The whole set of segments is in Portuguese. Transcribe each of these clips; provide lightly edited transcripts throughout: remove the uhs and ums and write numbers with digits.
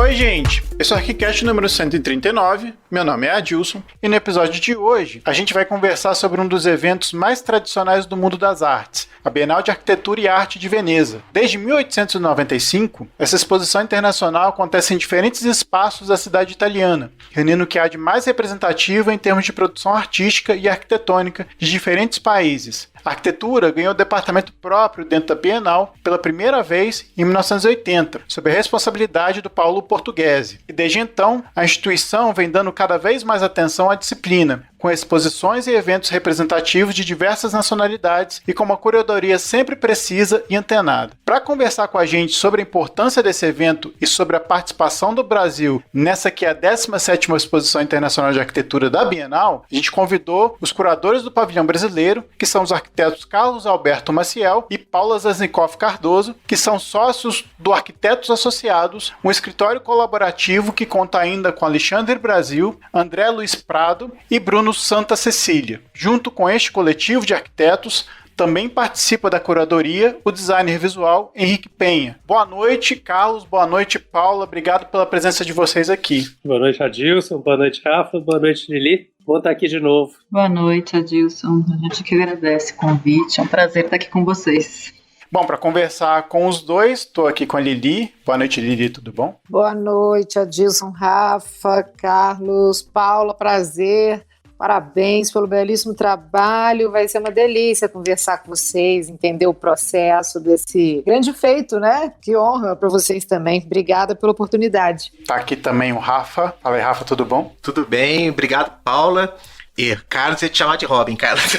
Oi, gente! Esse é o ArchiCast número 139, meu nome é Adilson, e no episódio de hoje a gente vai conversar sobre um dos eventos mais tradicionais do mundo das artes, a Bienal de Arquitetura e Arte de Veneza. Desde 1895, essa exposição internacional acontece em diferentes espaços da cidade italiana, reunindo o que há de mais representativo em termos de produção artística e arquitetônica de diferentes países. A arquitetura ganhou departamento próprio dentro da Bienal pela primeira vez em 1980, sob a responsabilidade do Paulo Portuguese. E desde então, a instituição vem dando cada vez mais atenção à disciplina, com exposições e eventos representativos de diversas nacionalidades e com uma curadoria sempre precisa e antenada. Para conversar com a gente sobre a importância desse evento e sobre a participação do Brasil nessa que é a 17ª Exposição Internacional de Arquitetura da Bienal, a gente convidou os curadores do pavilhão brasileiro, que são os arquitetos Carlos Alberto Maciel e Paula Zasnikoff Cardoso, que são sócios do Arquitetos Associados, um escritório colaborativo que conta ainda com Alexandre Brasil, André Luiz Prado e Bruno Santa Cecília. Junto com este coletivo de arquitetos, também participa da curadoria o designer visual Henrique Penha. Boa noite, Carlos. Boa noite, Paula. Obrigado pela presença de vocês aqui. Boa noite, Adilson. Boa noite, Rafa. Boa noite, Lili. Vou estar aqui de novo. Boa noite, Adilson. A gente que agradece o convite. É um prazer estar aqui com vocês. Bom, para conversar com os dois, estou aqui com a Lili. Boa noite, Lili, tudo bom? Boa noite, Adilson, Rafa, Carlos, Paula, prazer. Parabéns pelo belíssimo trabalho, vai ser uma delícia conversar com vocês, entender o processo desse grande feito, né? Que honra para vocês também. Obrigada pela oportunidade. Tá aqui também o Rafa. Fala aí, Rafa, tudo bom? Tudo bem, obrigado, Paula. E Carlos, ia te chamar de Robin, Carlos.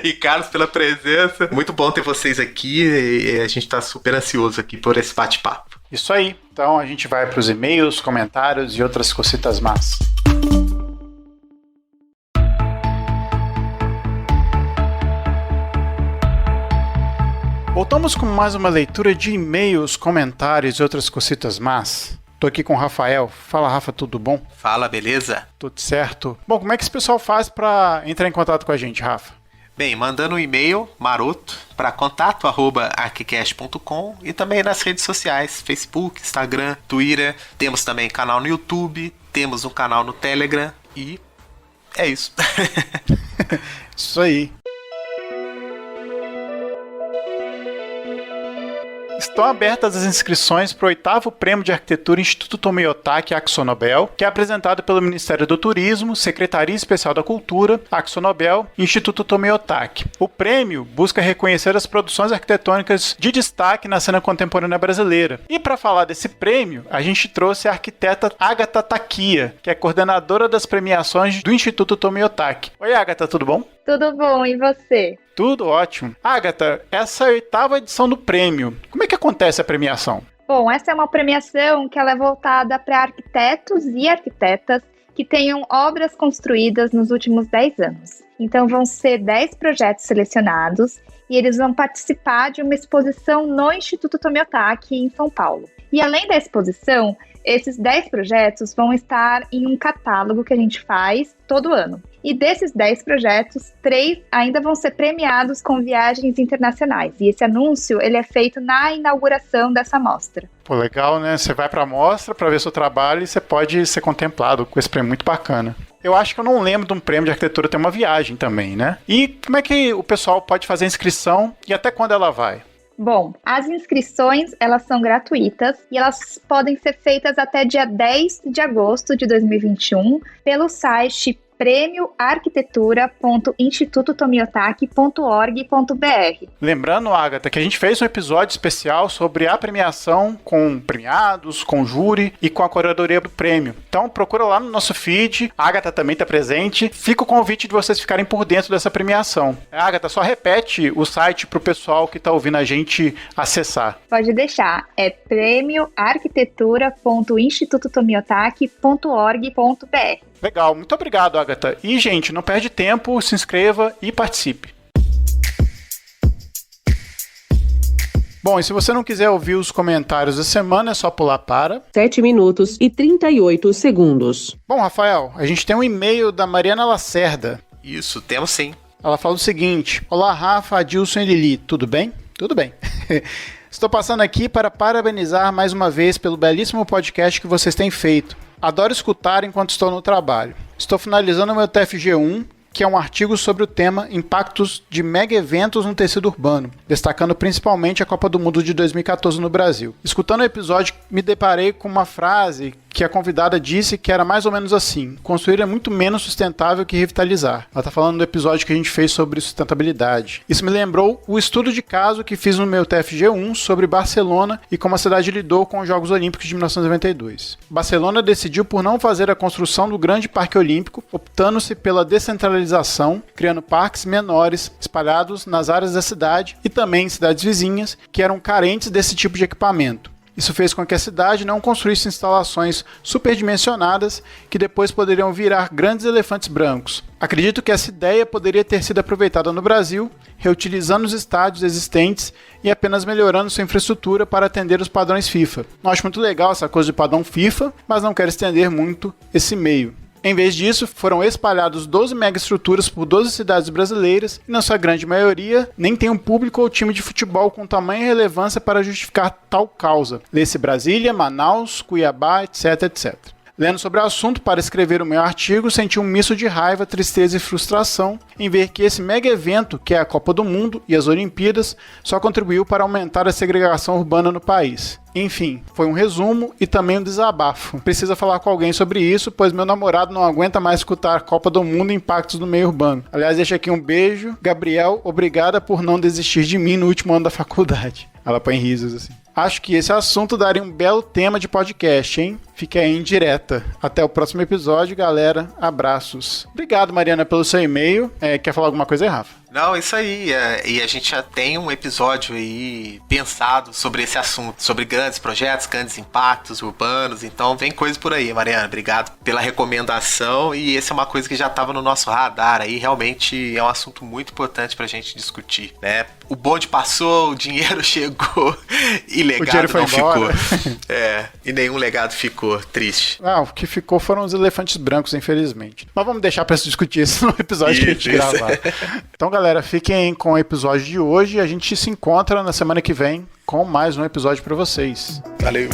E Carlos, pela presença. Muito bom ter vocês aqui e a gente tá super ansioso aqui por esse bate-papo. Isso aí. Então a gente vai para os e-mails, comentários e outras cositas más. Voltamos com mais uma leitura de e-mails, comentários e outras cositas más. Tô aqui com o Rafael. Fala, Rafa, tudo bom? Fala, beleza? Tudo certo. Bom, como é que esse pessoal faz para entrar em contato com a gente, Rafa? Bem, mandando um e-mail maroto para contato@arquicast.com e também nas redes sociais, Facebook, Instagram, Twitter. Temos também canal no YouTube, temos um canal no Telegram e é isso. Isso aí. Estão abertas as inscrições para o 8º Prêmio de Arquitetura Instituto Tomiotaki Akzo-Nobel, que é apresentado pelo Ministério do Turismo, Secretaria Especial da Cultura, Akzo-Nobel e Instituto Tomiotaki. O prêmio busca reconhecer as produções arquitetônicas de destaque na cena contemporânea brasileira. E para falar desse prêmio, a gente trouxe a arquiteta Agatha Takia, que é coordenadora das premiações do Instituto Tomiotaki. Oi, Agatha, tudo bom? Tudo bom, e você? Tudo ótimo. Agatha, essa é a 8ª edição do prêmio. Como é que acontece a premiação? Bom, essa é uma premiação que ela é voltada para arquitetos e arquitetas que tenham obras construídas nos últimos 10 anos. Então vão ser 10 projetos selecionados e eles vão participar de uma exposição no Instituto Tomiotaki em São Paulo. E além da exposição, esses 10 projetos vão estar em um catálogo que a gente faz todo ano. E desses 10 projetos, 3 ainda vão ser premiados com viagens internacionais. E esse anúncio ele é feito na inauguração dessa mostra. Pô, legal, né? Você vai para a mostra para ver seu trabalho e você pode ser contemplado com esse prêmio muito bacana. Eu acho que eu não lembro de um prêmio de arquitetura ter uma viagem também, né? E como é que o pessoal pode fazer a inscrição e até quando ela vai? Bom, as inscrições, elas são gratuitas e elas podem ser feitas até dia 10 de agosto de 2021 pelo site premioarquitetura.institutotomiotaki.org.br. Lembrando, Agatha, que a gente fez um episódio especial sobre a premiação com premiados, com júri e com a curadoria do prêmio. Então procura lá no nosso feed, a Agatha também está presente. Fica o convite de vocês ficarem por dentro dessa premiação. Agatha, só repete o site para o pessoal que está ouvindo a gente acessar. Pode deixar, é premioarquitetura.institutotomiotaki.org.br. Legal, muito obrigado, Agatha. E, gente, não perde tempo, se inscreva e participe. Bom, e se você não quiser ouvir os comentários da semana, é só pular para 7 minutos e 38 segundos. Bom, Rafael, a gente tem um e-mail da Mariana Lacerda. Isso, temos sim. Ela fala o seguinte: olá, Rafa, Adilson e Lili, tudo bem? Tudo bem. Estou passando aqui para parabenizar mais uma vez pelo belíssimo podcast que vocês têm feito. Adoro escutar enquanto estou no trabalho. Estou finalizando o meu TFG1, que é um artigo sobre o tema Impactos de Mega Eventos no Tecido Urbano, destacando principalmente a Copa do Mundo de 2014 no Brasil. Escutando o episódio, me deparei com uma frase que a convidada disse que era mais ou menos assim: construir é muito menos sustentável que revitalizar. Ela está falando do episódio que a gente fez sobre sustentabilidade. Isso me lembrou o estudo de caso que fiz no meu TFG1 sobre Barcelona e como a cidade lidou com os Jogos Olímpicos de 1992. Barcelona decidiu por não fazer a construção do grande parque olímpico, optando-se pela descentralização, criando parques menores espalhados nas áreas da cidade e também em cidades vizinhas que eram carentes desse tipo de equipamento. Isso fez com que a cidade não construísse instalações superdimensionadas que depois poderiam virar grandes elefantes brancos. Acredito que essa ideia poderia ter sido aproveitada no Brasil, reutilizando os estádios existentes e apenas melhorando sua infraestrutura para atender os padrões FIFA. Eu acho muito legal essa coisa de padrão FIFA, mas não quero estender muito esse meio. Em vez disso, foram espalhados 12 megaestruturas por 12 cidades brasileiras e, na sua grande maioria, nem tem um público ou time de futebol com tamanha relevância para justificar tal causa. Lê-se Brasília, Manaus, Cuiabá, etc, etc. Lendo sobre o assunto para escrever o meu artigo, senti um misto de raiva, tristeza e frustração em ver que esse mega evento, que é a Copa do Mundo e as Olimpíadas, só contribuiu para aumentar a segregação urbana no país. Enfim, foi um resumo e também um desabafo. Precisa falar com alguém sobre isso, pois meu namorado não aguenta mais escutar a Copa do Mundo e impactos no meio urbano. Aliás, deixa aqui um beijo. Gabriel, obrigada por não desistir de mim no último ano da faculdade. Ela põe risos assim. Acho que esse assunto daria um belo tema de podcast, hein? Fica aí em direta. Até o próximo episódio, galera. Abraços. Obrigado, Mariana, pelo seu e-mail. Quer falar alguma coisa aí, Rafa? Não, isso aí. E a gente já tem um episódio aí pensado sobre esse assunto, sobre grandes projetos, grandes impactos urbanos. Então vem coisa por aí, Mariana. Obrigado pela recomendação. E essa é uma coisa que já estava no nosso radar aí. Realmente é um assunto muito importante pra gente discutir, né? O bonde passou, o dinheiro chegou e legado não ficou. E nenhum legado ficou. Triste. O que ficou foram os elefantes brancos, infelizmente. Mas vamos deixar pra discutir isso no episódio que a gente gravar. Então, galera, fiquem com o episódio de hoje e a gente se encontra na semana que vem com mais um episódio pra vocês. Valeu!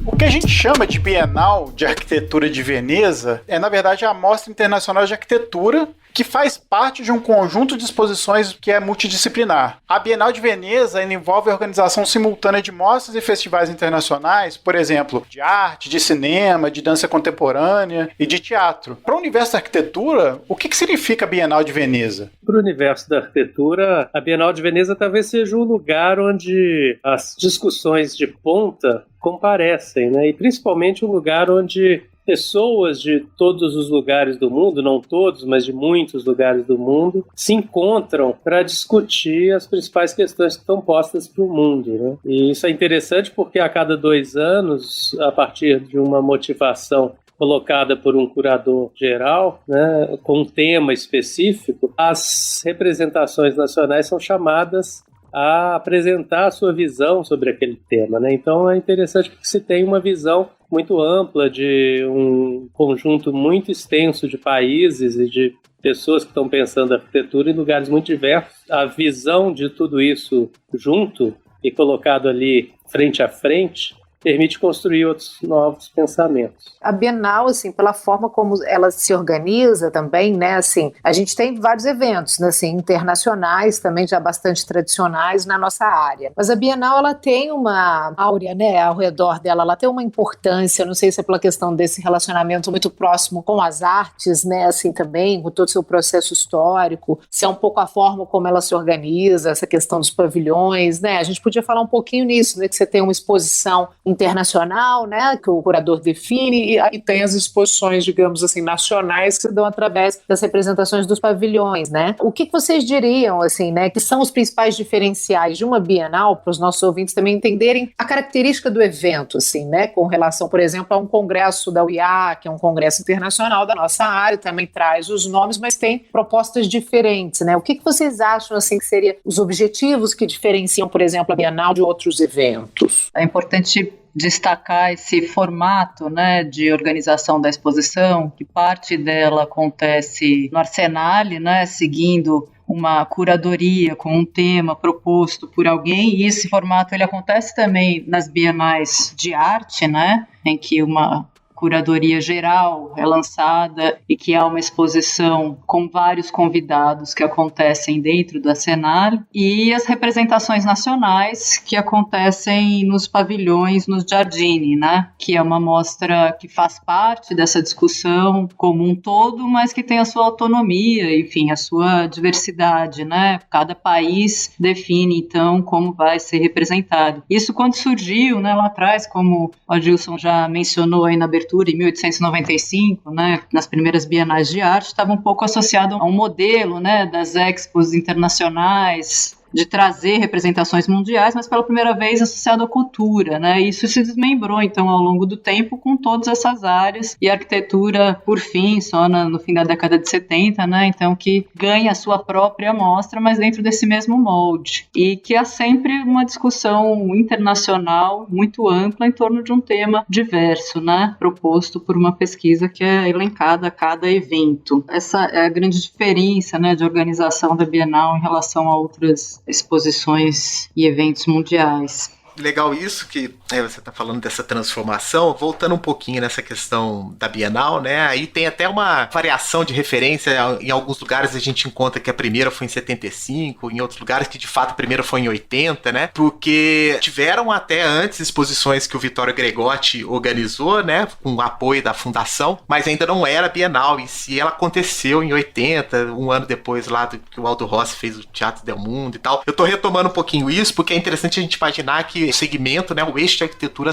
O que a gente chama de Bienal de Arquitetura de Veneza é, na verdade, a Mostra Internacional de Arquitetura, que faz parte de um conjunto de exposições que é multidisciplinar. A Bienal de Veneza envolve a organização simultânea de mostras e festivais internacionais, por exemplo, de arte, de cinema, de dança contemporânea e de teatro. Para o universo da arquitetura, o que significa a Bienal de Veneza? Para o universo da arquitetura, a Bienal de Veneza talvez seja um lugar onde as discussões de ponta comparecem, né? E principalmente um lugar onde pessoas de todos os lugares do mundo, não todos, mas de muitos lugares do mundo, se encontram para discutir as principais questões que estão postas para o mundo, né? E isso é interessante porque a cada 2 anos, a partir de uma motivação colocada por um curador geral, né, com um tema específico, as representações nacionais são chamadas a apresentar a sua visão sobre aquele tema, né? Então é interessante porque se tem uma visão muito ampla de um conjunto muito extenso de países e de pessoas que estão pensando a arquitetura em lugares muito diversos. A visão de tudo isso junto e colocado ali frente a frente permite construir outros novos pensamentos. A Bienal, assim, pela forma como ela se organiza também, né, assim, a gente tem vários eventos, né, assim, internacionais também já bastante tradicionais na nossa área. Mas a Bienal, ela tem uma áurea, né, ao redor dela, ela tem uma importância, não sei se é pela questão desse relacionamento muito próximo com as artes, né, assim, também, com todo o seu processo histórico, se é um pouco a forma como ela se organiza, essa questão dos pavilhões, né, a gente podia falar um pouquinho nisso, né, que você tem uma exposição internacional, né, que o curador define, e tem as exposições, digamos assim, nacionais que se dão através das representações dos pavilhões, né? O que vocês diriam, assim, né, que são os principais diferenciais de uma Bienal, para os nossos ouvintes também entenderem a característica do evento, assim, né, com relação, por exemplo, a um congresso da UIA, que é um congresso internacional da nossa área, também traz os nomes, mas tem propostas diferentes, né? O que vocês acham, assim, que seriam os objetivos que diferenciam, por exemplo, a Bienal de outros eventos? É importante destacar esse formato, né, de organização da exposição, que parte dela acontece no Arsenale, né, seguindo uma curadoria com um tema proposto por alguém, e esse formato ele acontece também nas bienais de arte, né, em que uma curadoria geral é lançada e que há uma exposição com vários convidados que acontecem dentro do Arsenale, e as representações nacionais que acontecem nos pavilhões, nos Giardini, né? Que é uma mostra que faz parte dessa discussão como um todo, mas que tem a sua autonomia, enfim, a sua diversidade, né? Cada país define, então, como vai ser representado. Isso quando surgiu, né, lá atrás, como o Adilson já mencionou aí na abertura, em 1895, né, nas primeiras bienais de arte, estava um pouco associado a um modelo, né, das expos internacionais, de trazer representações mundiais, mas pela primeira vez associado à cultura, né? Isso se desmembrou, então, ao longo do tempo, com todas essas áreas, e a arquitetura, por fim, só no fim da década de 70, né? Então, que ganha a sua própria mostra, mas dentro desse mesmo molde, e que há sempre uma discussão internacional muito ampla em torno de um tema diverso, né? Proposto por uma pesquisa que é elencada a cada evento. Essa é a grande diferença, né, de organização da Bienal em relação a outras exposições e eventos mundiais. Legal isso que você está falando dessa transformação, voltando um pouquinho nessa questão da Bienal, né? Aí tem até uma variação de referência. Em alguns lugares a gente encontra que a primeira foi em 75, em outros lugares que de fato a primeira foi em 80, né? Porque tiveram até antes exposições que o Vittorio Gregotti organizou, né? Com o apoio da fundação, mas ainda não era Bienal em si. Ela aconteceu em 80, um ano depois lá do que o Aldo Rossi fez o Teatro del Mundo e tal. Eu tô retomando um pouquinho isso porque é interessante a gente imaginar que o segmento, né, o eixo de arquitetura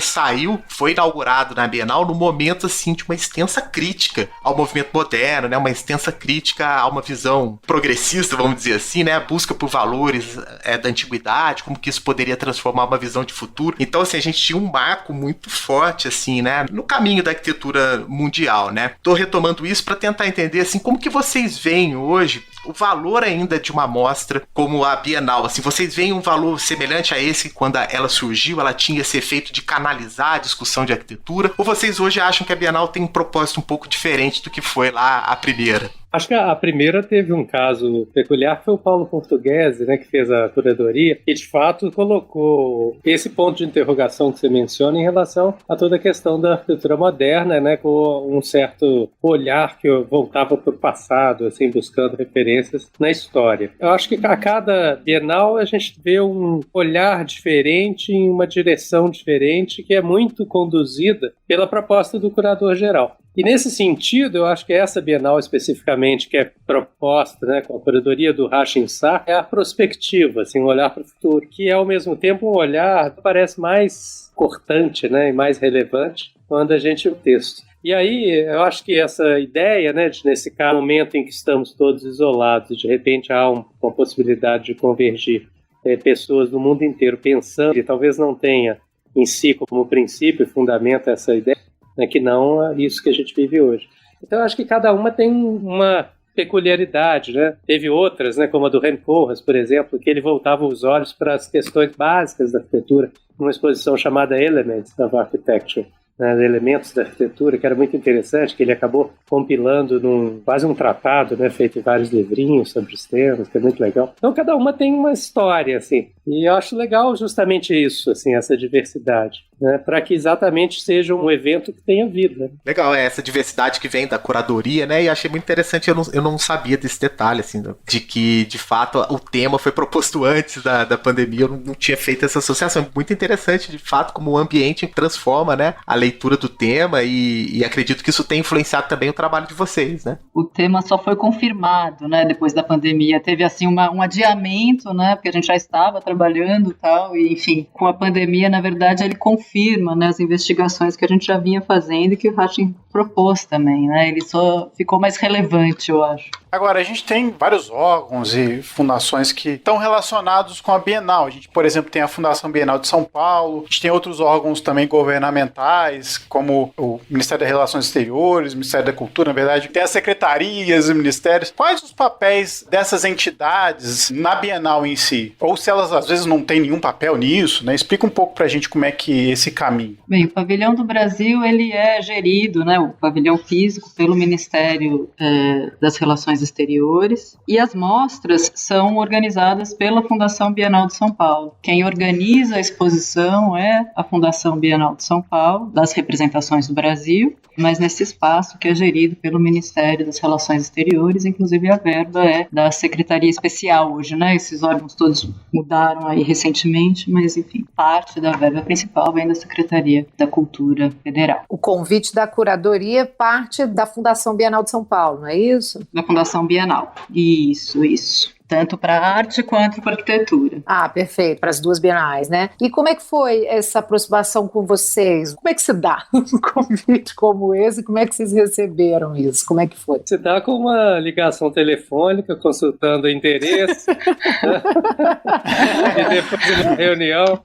foi inaugurado na Bienal no momento, assim, de uma extensa crítica ao movimento moderno, né, uma extensa crítica a uma visão progressista, vamos dizer assim, né, a busca por valores da antiguidade, como que isso poderia transformar uma visão de futuro. Então, assim, a gente tinha um marco muito forte, assim, né, no caminho da arquitetura mundial, né. Tô retomando isso para tentar entender, assim, como que vocês veem hoje o valor ainda de uma mostra como a Bienal, assim, vocês veem um valor semelhante a esse quando ela surgiu, ela tinha esse efeito de canalizar a discussão de arquitetura, ou vocês hoje acham que a Bienal tem um propósito um pouco diferente do que foi lá a primeira? Acho que a primeira teve um caso peculiar, que foi o Paulo Portuguese, né, que fez a curadoria, e de fato colocou esse ponto de interrogação que você menciona em relação a toda a questão da arquitetura moderna, né, com um certo olhar que voltava para o passado, assim, buscando referências na história. Eu acho que a cada Bienal a gente vê um olhar diferente, em uma direção diferente, que é muito conduzida pela proposta do curador geral. E nesse sentido, eu acho que essa Bienal especificamente, que é proposta, né, com a curadoria do Hashim Shah, é a prospectiva, assim, um olhar para o futuro, que é ao mesmo tempo um olhar que parece mais cortante, né, e mais relevante quando a gente lê o texto. E aí, eu acho que essa ideia, né, de nesse momento em que estamos todos isolados, de repente há uma possibilidade de convergir pessoas do mundo inteiro pensando, e talvez não tenha em si como princípio e fundamento essa ideia, né, que não é isso que a gente vive hoje. Então, eu acho que cada uma tem uma peculiaridade, né? Teve outras, né, como a do Ren Koolhaas, por exemplo, que ele voltava os olhos para as questões básicas da arquitetura, numa exposição chamada Elements of Architecture, né, elementos da arquitetura, que era muito interessante, que ele acabou compilando quase um tratado, né, feito em vários livrinhos sobre os temas, que é muito legal. Então, cada uma tem uma história, assim, e eu acho legal justamente isso, assim, essa diversidade, né, para que exatamente seja um evento que tenha vida. Né? Legal, essa diversidade que vem da curadoria, né, e achei muito interessante, eu não sabia desse detalhe, assim, de que, de fato, o tema foi proposto antes da pandemia, eu não tinha feito essa associação. Muito interessante, de fato, como o ambiente transforma, né, a leitura do tema, e acredito que isso tem influenciado também o trabalho de vocês, né? O tema só foi confirmado, né, depois da pandemia. Teve, assim, um adiamento, né, porque a gente já estava trabalhando e tal, e, enfim, com a pandemia, na verdade, ele confirma, né, as investigações que a gente já vinha fazendo e que o Hashim propôs também, né? Ele só ficou mais relevante, eu acho. Agora, a gente tem vários órgãos e fundações que estão relacionados com a Bienal. A gente, por exemplo, tem a Fundação Bienal de São Paulo, a gente tem outros órgãos também governamentais, como o Ministério das Relações Exteriores, o Ministério da Cultura, na verdade, tem as secretarias e ministérios. Quais os papéis dessas entidades na Bienal em si? Ou se elas, às vezes, não têm nenhum papel nisso, né? Explica um pouco pra gente como é que esse caminho. Bem, o Pavilhão do Brasil, ele é gerido, né, o pavilhão físico, pelo Ministério das Relações Exteriores, e as mostras são organizadas pela Fundação Bienal de São Paulo. Quem organiza a exposição é a Fundação Bienal de São Paulo, das representações do Brasil, mas nesse espaço que é gerido pelo Ministério das Relações Exteriores, inclusive a verba é da Secretaria Especial hoje, né? Esses órgãos todos mudaram aí recentemente, mas enfim, parte da verba principal vem da Secretaria da Cultura Federal. O convite da curadoria parte da Fundação Bienal de São Paulo, não é isso? Da Fundação Bienal. Isso. Tanto para a arte quanto para a arquitetura. Ah, perfeito, para as duas bienais, né? E como é que foi essa aproximação com vocês? Como é que se dá um convite como esse? Como é que vocês receberam isso? Como é que foi? Se dá com uma ligação telefônica, consultando o endereço, e depois uma reunião.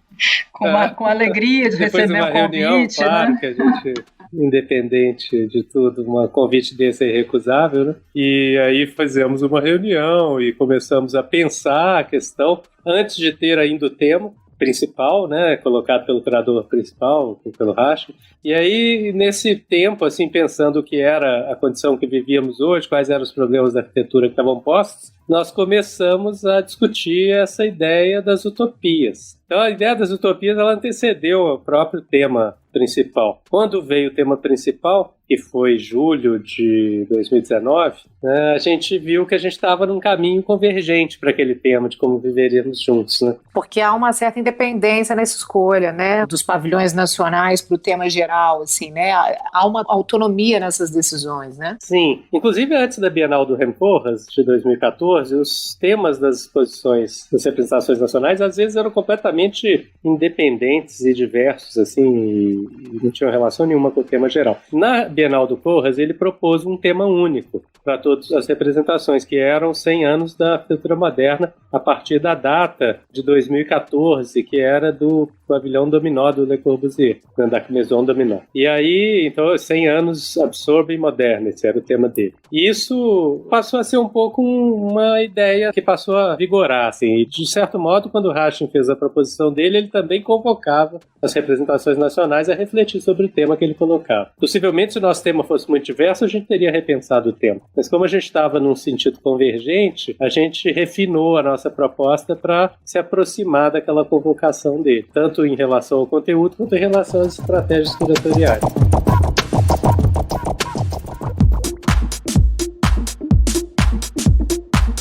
Com alegria de receber o convite, claro, né? Que a gente, independente de tudo, um convite desse é irrecusável, né? E aí fizemos uma reunião e começamos a pensar a questão antes de ter ainda o tema principal, né, colocado pelo curador principal, pelo Rachin. E aí, nesse tempo, assim, pensando o que era a condição que vivíamos hoje, quais eram os problemas da arquitetura que estavam postos, nós começamos a discutir essa ideia das utopias. Então, a ideia das utopias, ela antecedeu o próprio tema principal. Quando veio o tema principal, que foi julho de 2019, né, a gente viu que a gente estava num caminho convergente para aquele tema de como viveríamos juntos, né? Porque há uma certa independência nessa escolha, né, dos pavilhões nacionais para o tema geral, assim, né? Há uma autonomia nessas decisões, né? Sim. Inclusive, antes da Bienal do Rem Koolhaas, de 2014, os temas das exposições, das representações nacionais, às vezes eram completamente independentes e diversos, assim, e não tinham relação nenhuma com o tema geral. Na Bienal do Koolhaas, ele propôs um tema único para todas as representações, que eram 100 anos da arquitetura moderna, a partir da data de 2014, que era do pavilhão Dominó do Le Corbusier, da Maison Dominó. E aí, então, 100 anos absorbe e moderna, esse era o tema dele. E isso passou a ser um pouco uma ideia que passou a vigorar, assim, e de certo modo, quando o Rachin fez a proposição dele, ele também convocava as representações nacionais a refletir sobre o tema que ele colocava. Possivelmente, se o nosso tema fosse muito diverso, a gente teria repensado o tema. Mas como a gente estava num sentido convergente, a gente refinou a nossa proposta para se aproximar daquela convocação dele, tanto em relação ao conteúdo quanto em relação às estratégias curatoriais.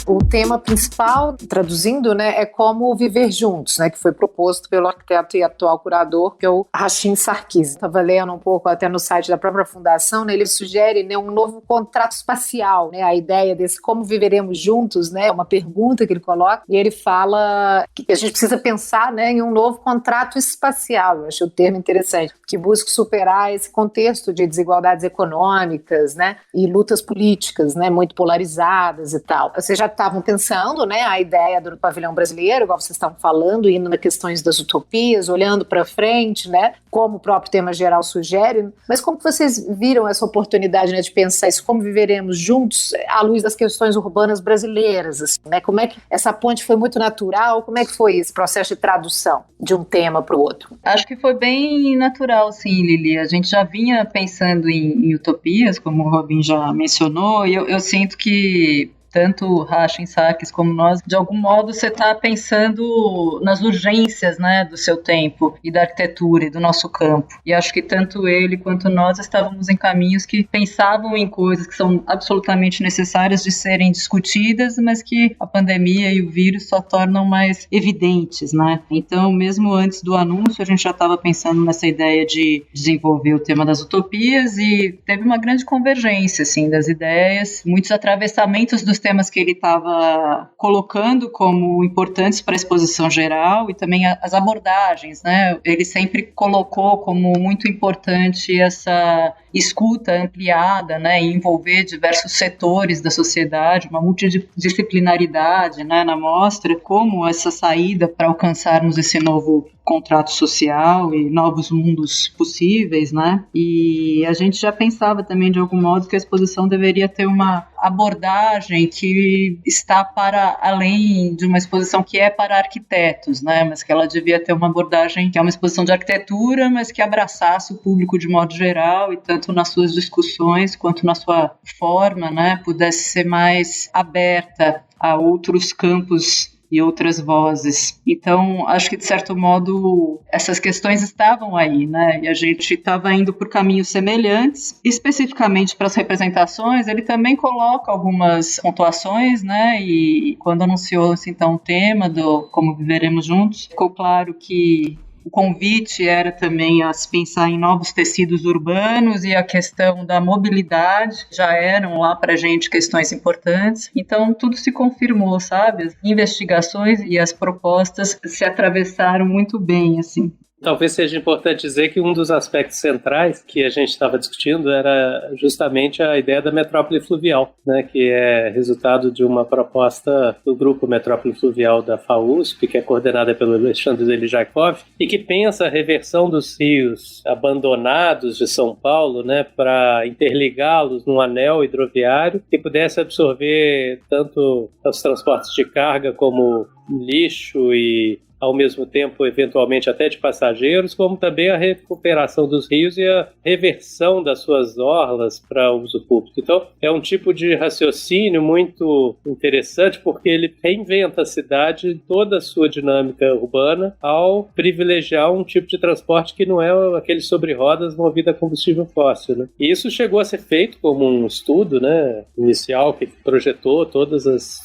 O tema principal, traduzindo, né, é como viver juntos, né, que foi proposto pelo arquiteto e atual curador, que é o Rachin Sarkisian. Estava lendo um pouco até no site da própria fundação, né, ele sugere, né, um novo contrato espacial, né, a ideia desse como viveremos juntos, né, uma pergunta que ele coloca, e ele fala que a gente precisa pensar, né, em um novo contrato espacial. Eu achei o termo interessante, que busca superar esse contexto de desigualdades econômicas, né, e lutas políticas, né, muito polarizadas e tal. Vocês já estavam pensando, né, a ideia do pavilhão brasileiro, igual vocês estavam falando, indo nas questões das utopias, olhando para frente, né, como o próprio tema geral sugere, mas como que vocês viram essa oportunidade, né, de pensar isso, como viveremos juntos à luz das questões urbanas brasileiras, assim, né, como é que essa ponte foi muito natural, como é que foi esse processo de tradução de um tema para o outro? Acho que foi bem natural, sim, Lili, a gente já vinha pensando em utopias, como o Robin já mencionou, e eu sinto que tanto o Rachin Sarkis como nós, de algum modo você está pensando nas urgências, né, do seu tempo e da arquitetura e do nosso campo. E acho que tanto ele quanto nós estávamos em caminhos que pensavam em coisas que são absolutamente necessárias de serem discutidas, mas que a pandemia e o vírus só tornam mais evidentes, né? Então, mesmo antes do anúncio, a gente já estava pensando nessa ideia de desenvolver o tema das utopias e teve uma grande convergência, assim, das ideias, muitos atravessamentos dos temas que ele estava colocando como importantes para a exposição geral e também as abordagens, né? Ele sempre colocou como muito importante essa escuta ampliada, né, e envolver diversos setores da sociedade, uma multidisciplinaridade, né, na mostra, como essa saída para alcançarmos esse novo contrato social e novos mundos possíveis, né? E a gente já pensava também, de algum modo, que a exposição deveria ter uma abordagem que está para além de uma exposição que é para arquitetos, né? Mas que ela devia ter uma abordagem que é uma exposição de arquitetura, mas que abraçasse o público de modo geral e tanto nas suas discussões quanto na sua forma, né? Pudesse ser mais aberta a outros campos e outras vozes. Então, acho que, de certo modo, essas questões estavam aí, né? E a gente estava indo por caminhos semelhantes. Especificamente para as representações, ele também coloca algumas pontuações, né? E quando anunciou-se, então, o tema do Como Viveremos Juntos, ficou claro que o convite era também a se pensar em novos tecidos urbanos e a questão da mobilidade já eram lá para a gente questões importantes. Então, tudo se confirmou, sabe? As investigações e as propostas se atravessaram muito bem, assim. Talvez seja importante dizer que um dos aspectos centrais que a gente estava discutindo era justamente a ideia da metrópole fluvial, né, que é resultado de uma proposta do grupo Metrópole Fluvial da FAUSP, que é coordenada pelo Alexandre Delijakov, e que pensa a reversão dos rios abandonados de São Paulo, né, para interligá-los num anel hidroviário que pudesse absorver tanto os transportes de carga como lixo e ao mesmo tempo, eventualmente, até de passageiros, como também a recuperação dos rios e a reversão das suas orlas para uso público. Então, é um tipo de raciocínio muito interessante, porque ele reinventa a cidade em toda a sua dinâmica urbana ao privilegiar um tipo de transporte que não é aquele sobre rodas movido a combustível fóssil, né? E isso chegou a ser feito como um estudo, né, inicial que projetou todas as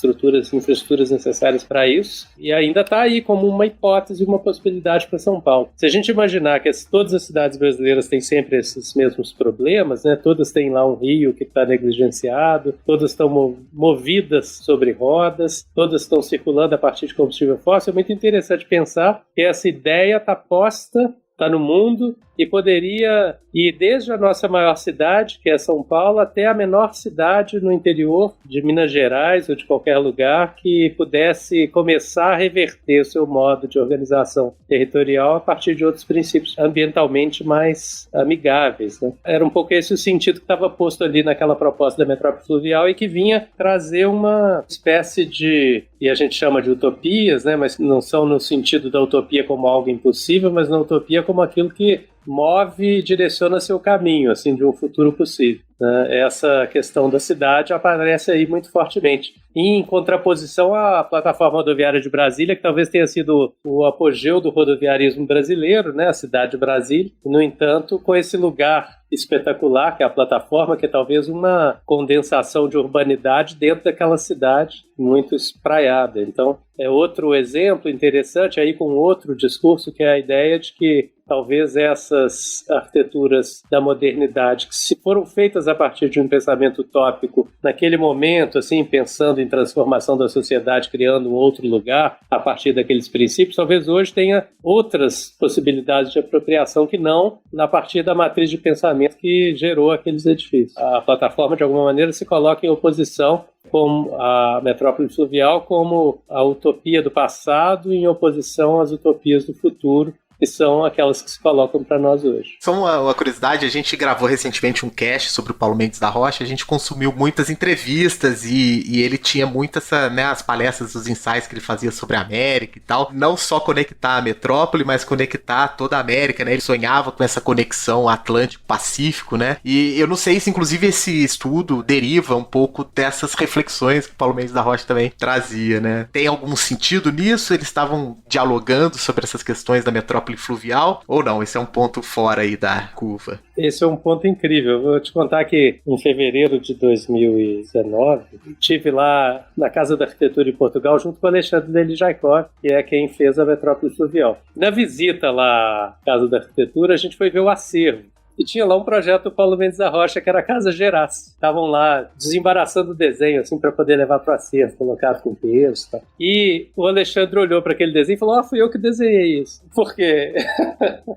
infraestruturas necessárias para isso, e ainda está aí como uma hipótese, uma possibilidade para São Paulo. Se a gente imaginar que todas as cidades brasileiras têm sempre esses mesmos problemas, né? Todas têm lá um rio que está negligenciado, todas estão movidas sobre rodas, todas estão circulando a partir de combustível fóssil, é muito interessante pensar que essa ideia está posta, está no mundo e poderia ir desde a nossa maior cidade, que é São Paulo, até a menor cidade no interior de Minas Gerais ou de qualquer lugar que pudesse começar a reverter o seu modo de organização territorial a partir de outros princípios ambientalmente mais amigáveis, né? Era um pouco esse o sentido que estava posto ali naquela proposta da metrópole fluvial e que vinha trazer uma espécie de, e a gente chama de utopias, né? Mas não são no sentido da utopia como algo impossível, mas na utopia como aquilo que move e direciona seu caminho, assim, de um futuro possível, né? Essa questão da cidade aparece aí muito fortemente, em contraposição à plataforma rodoviária de Brasília, que talvez tenha sido o apogeu do rodoviarismo brasileiro, né? A cidade de Brasília, e, no entanto, com esse lugar espetacular, que é a plataforma, que é talvez uma condensação de urbanidade dentro daquela cidade muito espraiada. Então, é outro exemplo interessante aí com outro discurso, que é a ideia de que talvez essas arquiteturas da modernidade, que se foram feitas a partir de um pensamento utópico naquele momento, assim, pensando em transformação da sociedade, criando um outro lugar a partir daqueles princípios, talvez hoje tenha outras possibilidades de apropriação que não a partir da matriz de pensamento que gerou aqueles edifícios. A plataforma, de alguma maneira, se coloca em oposição como a metrópole fluvial, como a utopia do passado, em oposição às utopias do futuro, que são aquelas que se colocam para nós hoje. Só uma curiosidade, a gente gravou recentemente um cast sobre o Paulo Mendes da Rocha, a gente consumiu muitas entrevistas e ele tinha muitas, né, as palestras, os ensaios que ele fazia sobre a América e tal, não só conectar a metrópole, mas conectar toda a América, né, ele sonhava com essa conexão Atlântico-Pacífico, né, e eu não sei se inclusive esse estudo deriva um pouco dessas reflexões que o Paulo Mendes da Rocha também trazia, né. Tem algum sentido nisso? Eles estavam dialogando sobre essas questões da metrópole fluvial, ou não? Esse é um ponto fora aí da curva. Esse é um ponto incrível. Eu vou te contar que em fevereiro de 2019 estive lá na Casa da Arquitetura em Portugal junto com o Alexandre Delijakov, que é quem fez a metrópole fluvial. Na visita lá à Casa da Arquitetura, a gente foi ver o acervo. E tinha lá um projeto do Paulo Mendes da Rocha, que era a Casa Gerácio. Estavam lá desembaraçando o desenho, assim, para poder levar para o acervo, colocado com peso e tal. E o Alexandre olhou para aquele desenho e falou: fui eu que desenhei isso. Por quê?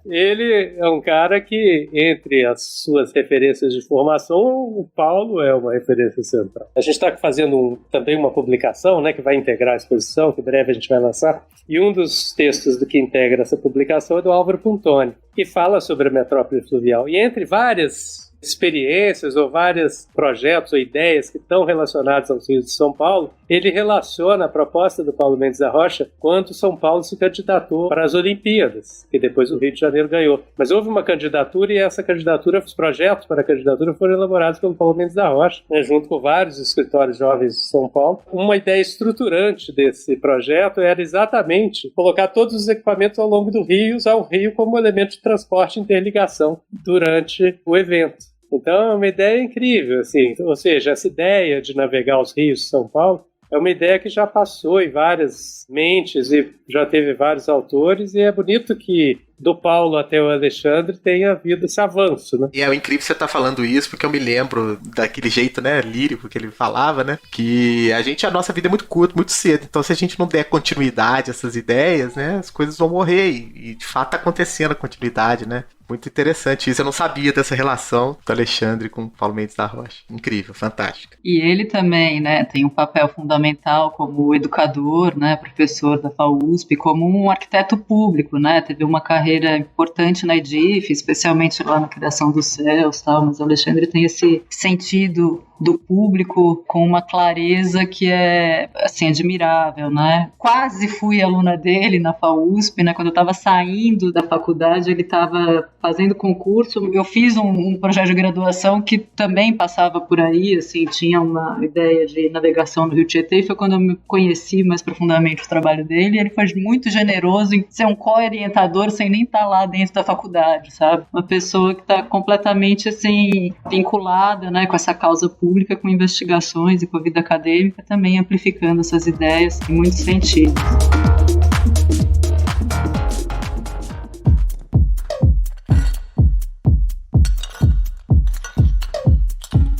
Ele é um cara que, entre as suas referências de formação, o Paulo é uma referência central. A gente está fazendo também uma publicação, né, que vai integrar a exposição, que em breve a gente vai lançar. E um dos textos do que integra essa publicação é do Álvaro Puntoni, que fala sobre a metrópole fluvial. E entre várias experiências ou vários projetos ou ideias que estão relacionados aos rios de São Paulo, ele relaciona a proposta do Paulo Mendes da Rocha quando São Paulo se candidatou para as Olimpíadas, que depois o Rio de Janeiro ganhou. Mas houve uma candidatura e essa candidatura, os projetos para a candidatura foram elaborados pelo Paulo Mendes da Rocha, né, junto com vários escritórios jovens de São Paulo. Uma ideia estruturante desse projeto era exatamente colocar todos os equipamentos ao longo do rio e usar o rio como elemento de transporte e interligação durante o evento. Então é uma ideia incrível, assim. Ou seja, essa ideia de navegar os rios de São Paulo é uma ideia que já passou em várias mentes e já teve vários autores, e é bonito que do Paulo até o Alexandre tenha havido esse avanço, né? E é incrível você estar falando isso, porque eu me lembro daquele jeito, né, lírico que ele falava, né, que a nossa vida é muito curta, muito cedo, então se a gente não der continuidade a essas ideias, né, as coisas vão morrer, e de fato tá acontecendo a continuidade, né. Muito interessante isso, eu não sabia dessa relação do Alexandre com o Paulo Mendes da Rocha. Incrível, fantástico. E ele também, né, tem um papel fundamental como educador, né, professor da FAUSP, como um arquiteto público, né, teve uma carreira importante na EDIF, especialmente lá na criação dos céus, tal, mas o Alexandre tem esse sentido do público com uma clareza que é, assim, admirável, né? Quase fui aluna dele na FAUSP, né? Quando eu estava saindo da faculdade, ele estava fazendo concurso. Eu fiz um projeto de graduação que também passava por aí, assim, tinha uma ideia de navegação no Rio Tietê, e foi quando eu me conheci mais profundamente o trabalho dele. Ele foi muito generoso em ser um co-orientador sem nem estar lá dentro da faculdade, sabe? Uma pessoa que está completamente, assim, vinculada, né, com essa causa pública, com investigações e com a vida acadêmica, também amplificando essas ideias em muitos sentidos.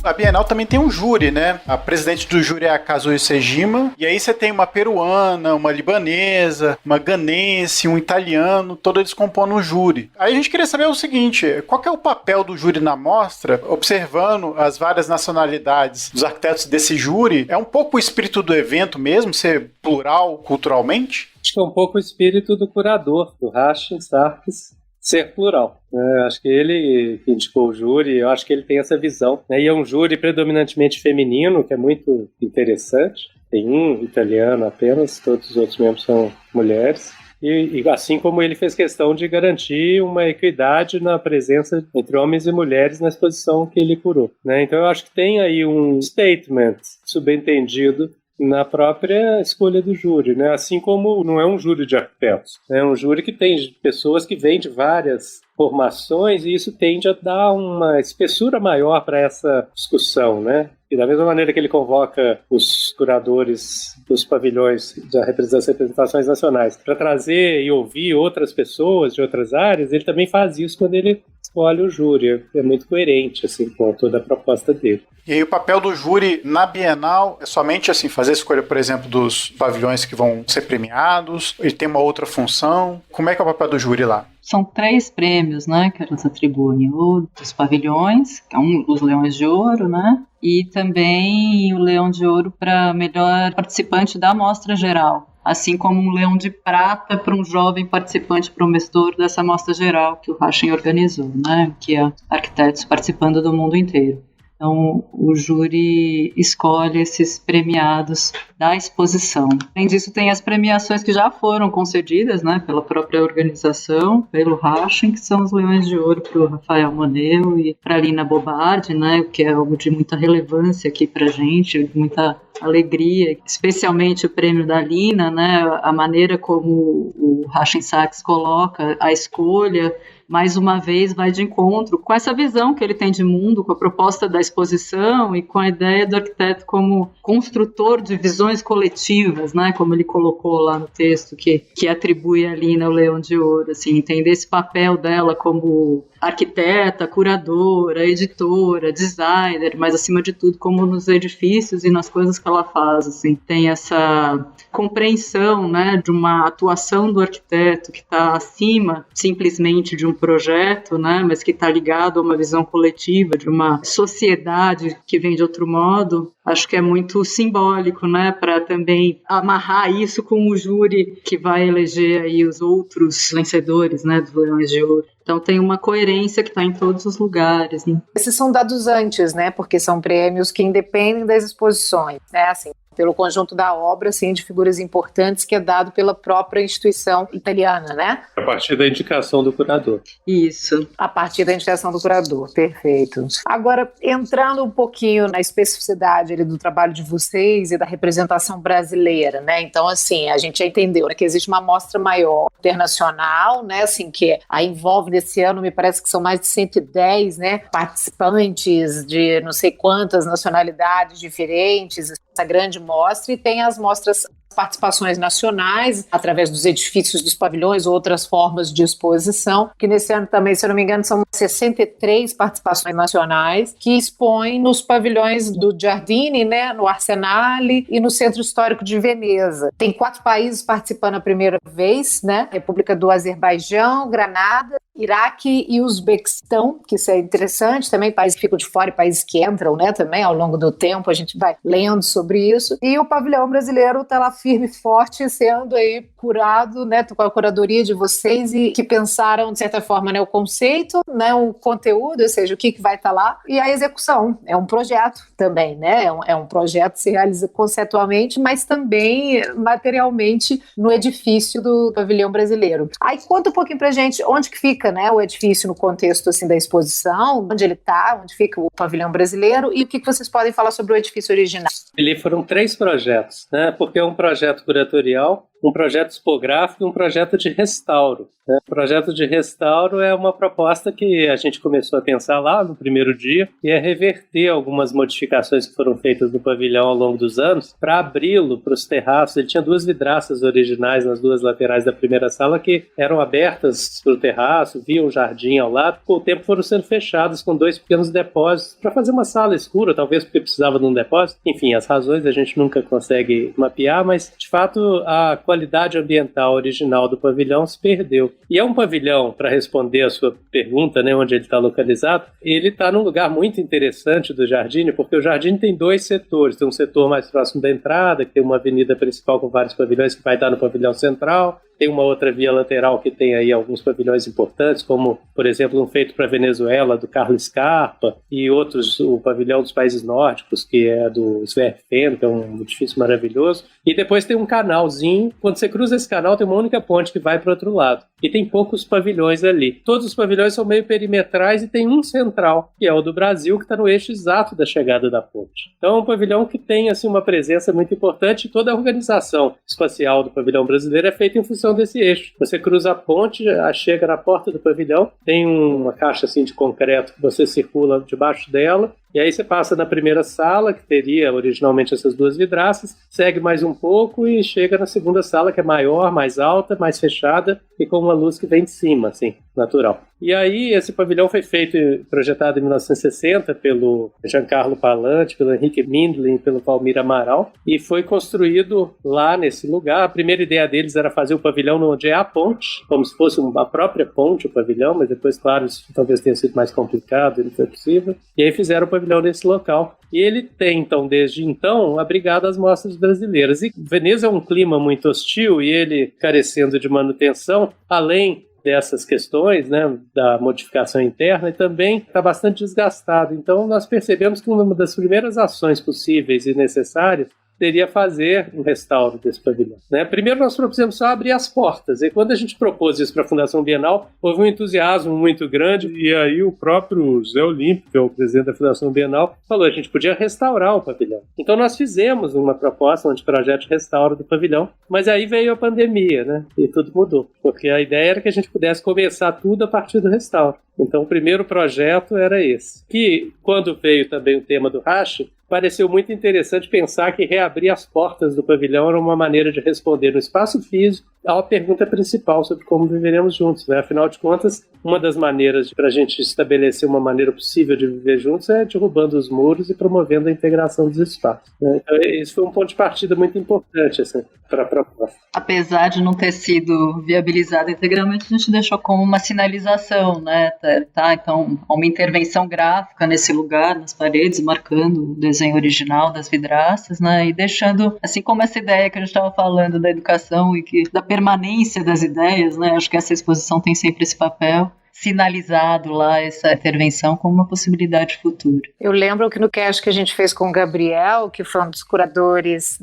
A Bienal também tem um júri, né? A presidente do júri é a Kazuyo Sejima, e aí você tem uma peruana, uma libanesa, uma ganense, um italiano, todos eles compõem o júri. Aí a gente queria saber o seguinte, qual que é o papel do júri na mostra, observando as várias nacionalidades dos arquitetos desse júri? É um pouco o espírito do evento mesmo, ser plural culturalmente? Acho que é um pouco o espírito do curador, do Rachin Sarkis, ser plural. Acho que ele que indicou o júri, eu acho que ele tem essa visão, né? E é um júri predominantemente feminino, que é muito interessante. Tem um italiano apenas, todos os outros membros são mulheres. E assim como ele fez questão de garantir uma equidade na presença entre homens e mulheres na exposição que ele curou, né? Então eu acho que tem aí um statement subentendido na própria escolha do júri, né? Assim como não é um júri de arquitetos, é um júri que tem pessoas que vêm de várias formações, e isso tende a dar uma espessura maior para essa discussão, né? E da mesma maneira que ele convoca os curadores dos pavilhões das representações nacionais para trazer e ouvir outras pessoas de outras áreas, ele também faz isso quando ele escolhe o júri. É muito coerente, assim, com toda a proposta dele. E aí o papel do júri na Bienal é somente, assim, fazer a escolha, por exemplo, dos pavilhões que vão ser premiados? Ele tem uma outra função? Como é que é o papel do júri lá? São 3 prêmios, né, que eles atribuem. O dos pavilhões, que é um dos Leões de Ouro, né, e também o Leão de Ouro para melhor participante da amostra geral, assim como um Leão de Prata para um jovem participante promissor dessa amostra geral que o Rachin organizou, né, que é arquitetos participando do mundo inteiro. Então, o júri escolhe esses premiados da exposição. Além disso, tem as premiações que já foram concedidas, né, pela própria organização, pelo Rachin, que são os Leões de Ouro para o Rafael Moneu e para a Lina Bobardi, né, que é algo de muita relevância aqui para a gente, de muita alegria, especialmente o prêmio da Lina, né, a maneira como o Rachin Sarkis coloca a escolha, mais uma vez vai de encontro com essa visão que ele tem de mundo, com a proposta da exposição e com a ideia do arquiteto como construtor de visões coletivas, né, como ele colocou lá no texto que atribui a Lina o Leão de Ouro, assim, entender esse papel dela como arquiteta, curadora, editora, designer, mas acima de tudo como nos edifícios e nas coisas que ela faz, assim, tem essa compreensão, né, de uma atuação do arquiteto que está acima simplesmente de um projeto, né, mas que está ligado a uma visão coletiva de uma sociedade que vem de outro modo. Acho que é muito simbólico, né, para também amarrar isso com o júri que vai eleger aí os outros vencedores, né, dos Leões de Ouro. Então tem uma coerência que está em todos os lugares, né? Esses são dados antes, né, porque são prêmios que independem das exposições, né, assim, pelo conjunto da obra, assim, de figuras importantes que é dado pela própria instituição italiana, né? A partir da indicação do curador. Isso. A partir da indicação do curador, perfeito. Agora, entrando um pouquinho na especificidade ali do trabalho de vocês e da representação brasileira, né? Então, assim, a gente já entendeu, né, que existe uma amostra maior internacional, né, assim, que a envolve nesse ano, me parece que são mais de 110, né, participantes de não sei quantas nacionalidades diferentes, essa grande mostra, e tem as mostras, participações nacionais, através dos edifícios dos pavilhões, outras formas de exposição, que nesse ano também, se eu não me engano, são 63 participações nacionais, que expõem nos pavilhões do Giardini, né, no Arsenale e no Centro Histórico de Veneza. Tem 4 países participando a primeira vez, né, República do Azerbaijão, Granada, Iraque e Uzbequistão, que isso é interessante, também países que ficam de fora e países que entram, né, também ao longo do tempo, a gente vai lendo sobre isso, e o pavilhão brasileiro está lá firme e forte, sendo aí curado, né, com a curadoria de vocês, e que pensaram, de certa forma, né, o conceito, né, o conteúdo, ou seja, o que vai estar lá, e a execução. É um projeto também, né, é um projeto que se realiza conceitualmente, mas também materialmente no edifício do pavilhão brasileiro. Aí conta um pouquinho pra gente onde que fica, né, o edifício no contexto, assim, da exposição, onde ele está, onde fica o pavilhão brasileiro, e o que vocês podem falar sobre o edifício original. Ali foram 3 projetos, né, porque é um projeto curatorial, um projeto tipográfico e um projeto de restauro. O projeto de restauro é uma proposta que a gente começou a pensar lá no primeiro dia, e é reverter algumas modificações que foram feitas no pavilhão ao longo dos anos para abri-lo para os terraços. Ele tinha 2 vidraças originais nas 2 laterais da primeira sala que eram abertas para o terraço, via um jardim ao lado. Com o tempo foram sendo fechadas com 2 pequenos depósitos para fazer uma sala escura, talvez porque precisava de um depósito. Enfim, as razões a gente nunca consegue mapear, mas de fato a qualidade ambiental original do pavilhão se perdeu. E é um pavilhão, para responder a sua pergunta, né, onde ele está localizado, ele está num lugar muito interessante do Giardini, porque o Giardini tem 2 setores. Tem um setor mais próximo da entrada, que tem uma avenida principal com vários pavilhões que vai dar no pavilhão central. Tem uma outra via lateral que tem aí alguns pavilhões importantes, como, por exemplo, um feito para a Venezuela, do Carlos Scarpa, e outros, o pavilhão dos países nórdicos, que é do Sverfen, que é um edifício maravilhoso. E depois tem um canalzinho. Quando você cruza esse canal, tem uma única ponte que vai para o outro lado. E tem poucos pavilhões ali. Todos os pavilhões são meio perimetrais e tem um central, que é o do Brasil, que está no eixo exato da chegada da ponte. Então é um pavilhão que tem assim, uma presença muito importante, e toda a organização espacial do pavilhão brasileiro é feita em função desse eixo. Você cruza a ponte, chega na porta do pavilhão, tem uma caixa assim, de concreto que você circula debaixo dela, e aí você passa na primeira sala, que teria originalmente essas 2 vidraças, segue mais um pouco e chega na segunda sala, que é maior, mais alta, mais fechada e com uma luz que vem de cima, assim, natural. E aí esse pavilhão foi feito e projetado em 1960 pelo Giancarlo Palante, pelo Henrique Mindlin e pelo Valmir Amaral, e foi construído lá nesse lugar. A primeira ideia deles era fazer o pavilhão onde é a ponte, como se fosse a própria ponte, o pavilhão, mas depois, claro, isso talvez tenha sido mais complicado e não foi possível. E aí fizeram o pavilhão nesse local. E ele tem, então, desde então, abrigado as mostras brasileiras. E Veneza é um clima muito hostil, e ele, carecendo de manutenção, além dessas questões, né, da modificação interna, e também está bastante desgastado. Então nós percebemos que uma das primeiras ações possíveis e necessárias seria fazer um restauro desse pavilhão, né? Primeiro nós propusemos só abrir as portas, e quando a gente propôs isso para a Fundação Bienal, houve um entusiasmo muito grande, e aí o próprio Zé Olímpio, que é o presidente da Fundação Bienal, falou que a gente podia restaurar o pavilhão. Então nós fizemos uma proposta, um projeto de restauro do pavilhão, mas aí veio a pandemia, né? E tudo mudou, porque a ideia era que a gente pudesse começar tudo a partir do restauro. Então o primeiro projeto era esse, que quando veio também o tema do Rache, pareceu muito interessante pensar que reabrir as portas do pavilhão era uma maneira de responder no espaço físico a pergunta principal sobre como viveremos juntos, né? Afinal de contas, uma das maneiras para a gente estabelecer uma maneira possível de viver juntos é derrubando os muros e promovendo a integração dos espaços, né? Então, esse foi um ponto de partida muito importante assim, para a proposta. Apesar de não ter sido viabilizado integralmente, a gente deixou como uma sinalização, né? Tá? Então, uma intervenção gráfica nesse lugar, nas paredes, marcando o desenho original das vidraças, né? E deixando, assim como essa ideia que a gente estava falando da educação e da permanência das ideias, né? Acho que essa exposição tem sempre esse papel, sinalizado lá essa intervenção como uma possibilidade futura. Eu lembro que no cast que a gente fez com o Gabriel, que foi um dos curadores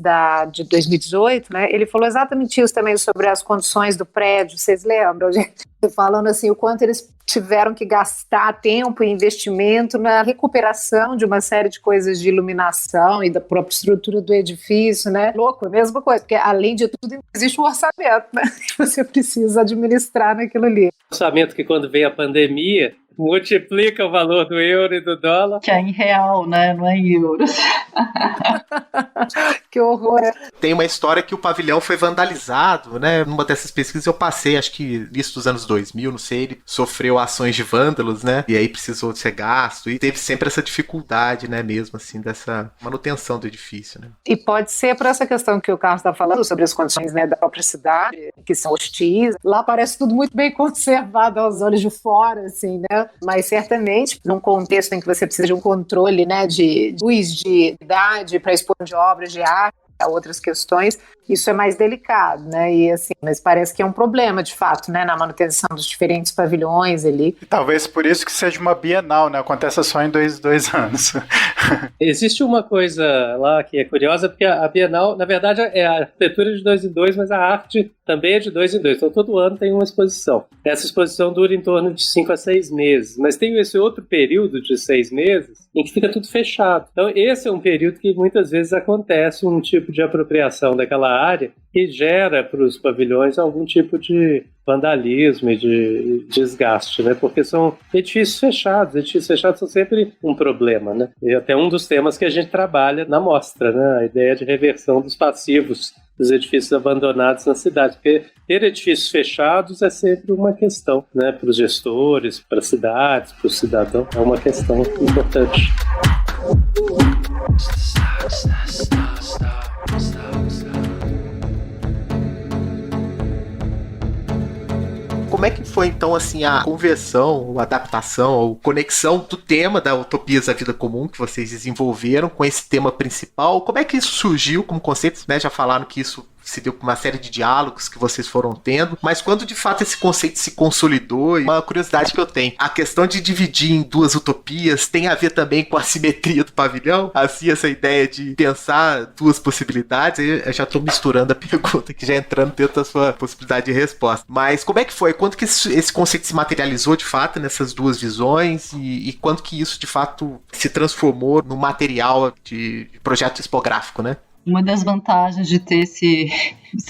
de 2018, né, ele falou exatamente isso também sobre as condições do prédio, vocês lembram, gente? Falando assim, o quanto eles tiveram que gastar tempo e investimento na recuperação de uma série de coisas de iluminação e da própria estrutura do edifício, né? Louco, a mesma coisa, porque além de tudo existe um orçamento, né? Que você precisa administrar naquilo ali. Orçamento que quando vem a pandemia multiplica o valor do euro e do dólar. Que é em real, né? Não é em euros. Que horror. Tem uma história que o pavilhão foi vandalizado, né? Numa dessas pesquisas eu passei, acho que isso dos anos 2000, não sei, ele sofreu ações de vândalos, né? E aí precisou ser gasto e teve sempre essa dificuldade, né? Mesmo assim, dessa manutenção do edifício, né? E pode ser por essa questão que o Carlos está falando sobre as condições, né, da própria cidade, que são hostis. Lá parece tudo muito bem conservado aos olhos de fora, assim, né? Mas certamente, num contexto em que você precisa de um controle, né, de luz, de idade, para expor de obras de arte, a outras questões, isso é mais delicado, né? E assim, mas parece que é um problema, de fato, né, na manutenção dos diferentes pavilhões ali. E talvez por isso que seja uma bienal, né? Acontece só em dois anos. Existe uma coisa lá que é curiosa, porque a Bienal, na verdade, é a arquitetura de 2 em 2, mas a arte também é de 2 em 2. Então, todo ano tem uma exposição. Essa exposição dura em torno de 5 a 6 meses, mas tem esse outro período de 6 meses em que fica tudo fechado. Então, esse é um período que muitas vezes acontece um tipo de apropriação daquela área que gera para os pavilhões algum tipo de vandalismo e de desgaste, né? Porque são edifícios fechados. Edifícios fechados são sempre um problema, né? E até um dos temas que a gente trabalha na mostra, né? A ideia de reversão dos passivos dos edifícios abandonados na cidade. Porque ter edifícios fechados é sempre uma questão, né? Para os gestores, para as cidades, para o cidadão. É uma questão importante. Como é que foi, então, assim, a conversão, a adaptação, a conexão do tema da Utopias da Vida Comum que vocês desenvolveram com esse tema principal? Como é que isso surgiu como conceito, né? Já falaram que isso se deu por uma série de diálogos que vocês foram tendo, mas quando de fato esse conceito se consolidou, uma curiosidade que eu tenho, a questão de dividir em 2 utopias tem a ver também com a simetria do pavilhão? Assim, essa ideia de pensar 2 possibilidades, eu já estou misturando a pergunta que já entrando dentro da sua possibilidade de resposta, mas como é que foi? Quando que esse conceito se materializou de fato nessas 2 visões e quando que isso de fato se transformou no material de projeto expográfico, né? Uma das vantagens de ter se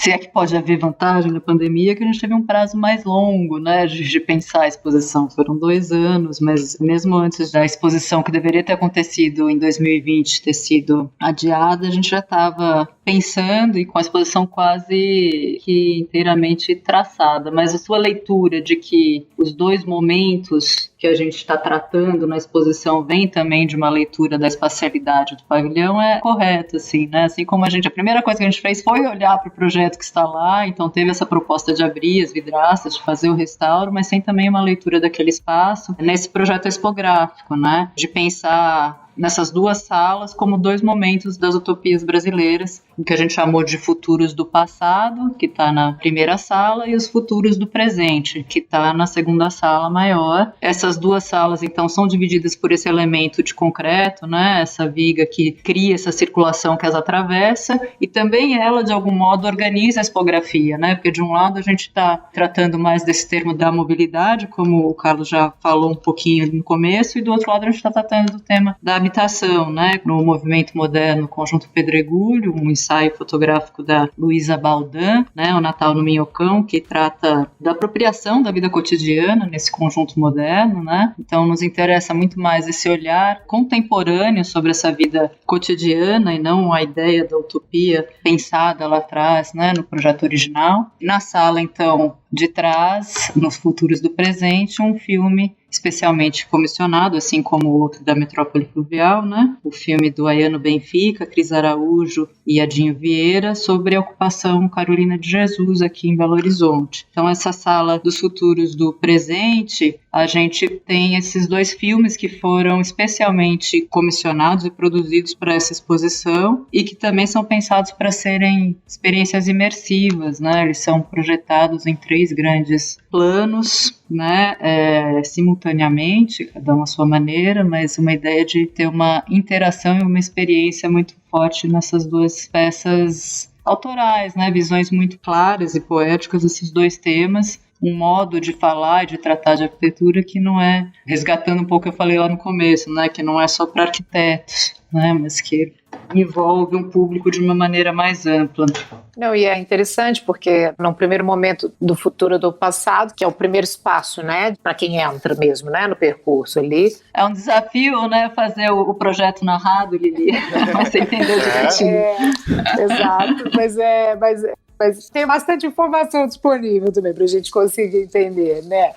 é que pode haver vantagem na pandemia, é que a gente teve um prazo mais longo, né, de pensar a exposição. Foram 2 anos, mas mesmo antes da exposição que deveria ter acontecido em 2020 ter sido adiada, a gente já estava pensando e com a exposição quase que inteiramente traçada. Mas a sua leitura de que os 2 momentos que a gente está tratando na exposição vem também de uma leitura da espacialidade do pavilhão é correta, assim, né? Assim como a primeira coisa que a gente fez foi olhar para o projeto que está lá, então teve essa proposta de abrir as vidraças, de fazer o restauro, mas tem também uma leitura daquele espaço nesse projeto expográfico, né? De pensar nessas 2 salas como 2 momentos das utopias brasileiras, o que a gente chamou de futuros do passado, que está na primeira sala, e os futuros do presente, que está na segunda sala maior. Essas 2 salas, então, são divididas por esse elemento de concreto, né? Essa viga que cria essa circulação que as atravessa, e também ela, de algum modo, organiza a expografia, né? Porque, de um lado, a gente está tratando mais desse termo da mobilidade, como o Carlos já falou um pouquinho no começo, e do outro lado, a gente está tratando do tema da habitação habitação, né, no movimento moderno Conjunto Pedregulho, um ensaio fotográfico da Luísa Baldan, né, O Natal no Minhocão, que trata da apropriação da vida cotidiana nesse conjunto moderno, né? Então nos interessa muito mais esse olhar contemporâneo sobre essa vida cotidiana e não a ideia da utopia pensada lá atrás, né, no projeto original. Na sala, então, de trás, nos futuros do presente, um filme especialmente comissionado, assim como o outro da Metrópole Fluvial, né? O filme do Ayano Benfica, Cris Araújo e Adinho Vieira, sobre a ocupação Carolina de Jesus aqui em Belo Horizonte. Então, essa sala dos futuros do presente, a gente tem esses dois filmes que foram especialmente comissionados e produzidos para essa exposição e que também são pensados para serem experiências imersivas, né? Eles são projetados em 3 grandes planos, né, simultaneamente, cada um à sua maneira, mas uma ideia de ter uma interação e uma experiência muito forte nessas 2 peças autorais, né, visões muito claras e poéticas desses 2 temas, um modo de falar e de tratar de arquitetura que não é, resgatando um pouco o que eu falei lá no começo, né, que não é só para arquitetos, né, mas que envolve um público de uma maneira mais ampla. Não, e é interessante porque no primeiro momento do futuro do passado, que é o primeiro espaço, né, para quem entra mesmo, né, no percurso ali. É um desafio, né, fazer o projeto narrado, Lili. Você entendeu direitinho. Exato, mas tem bastante informação disponível também para a gente conseguir entender, né?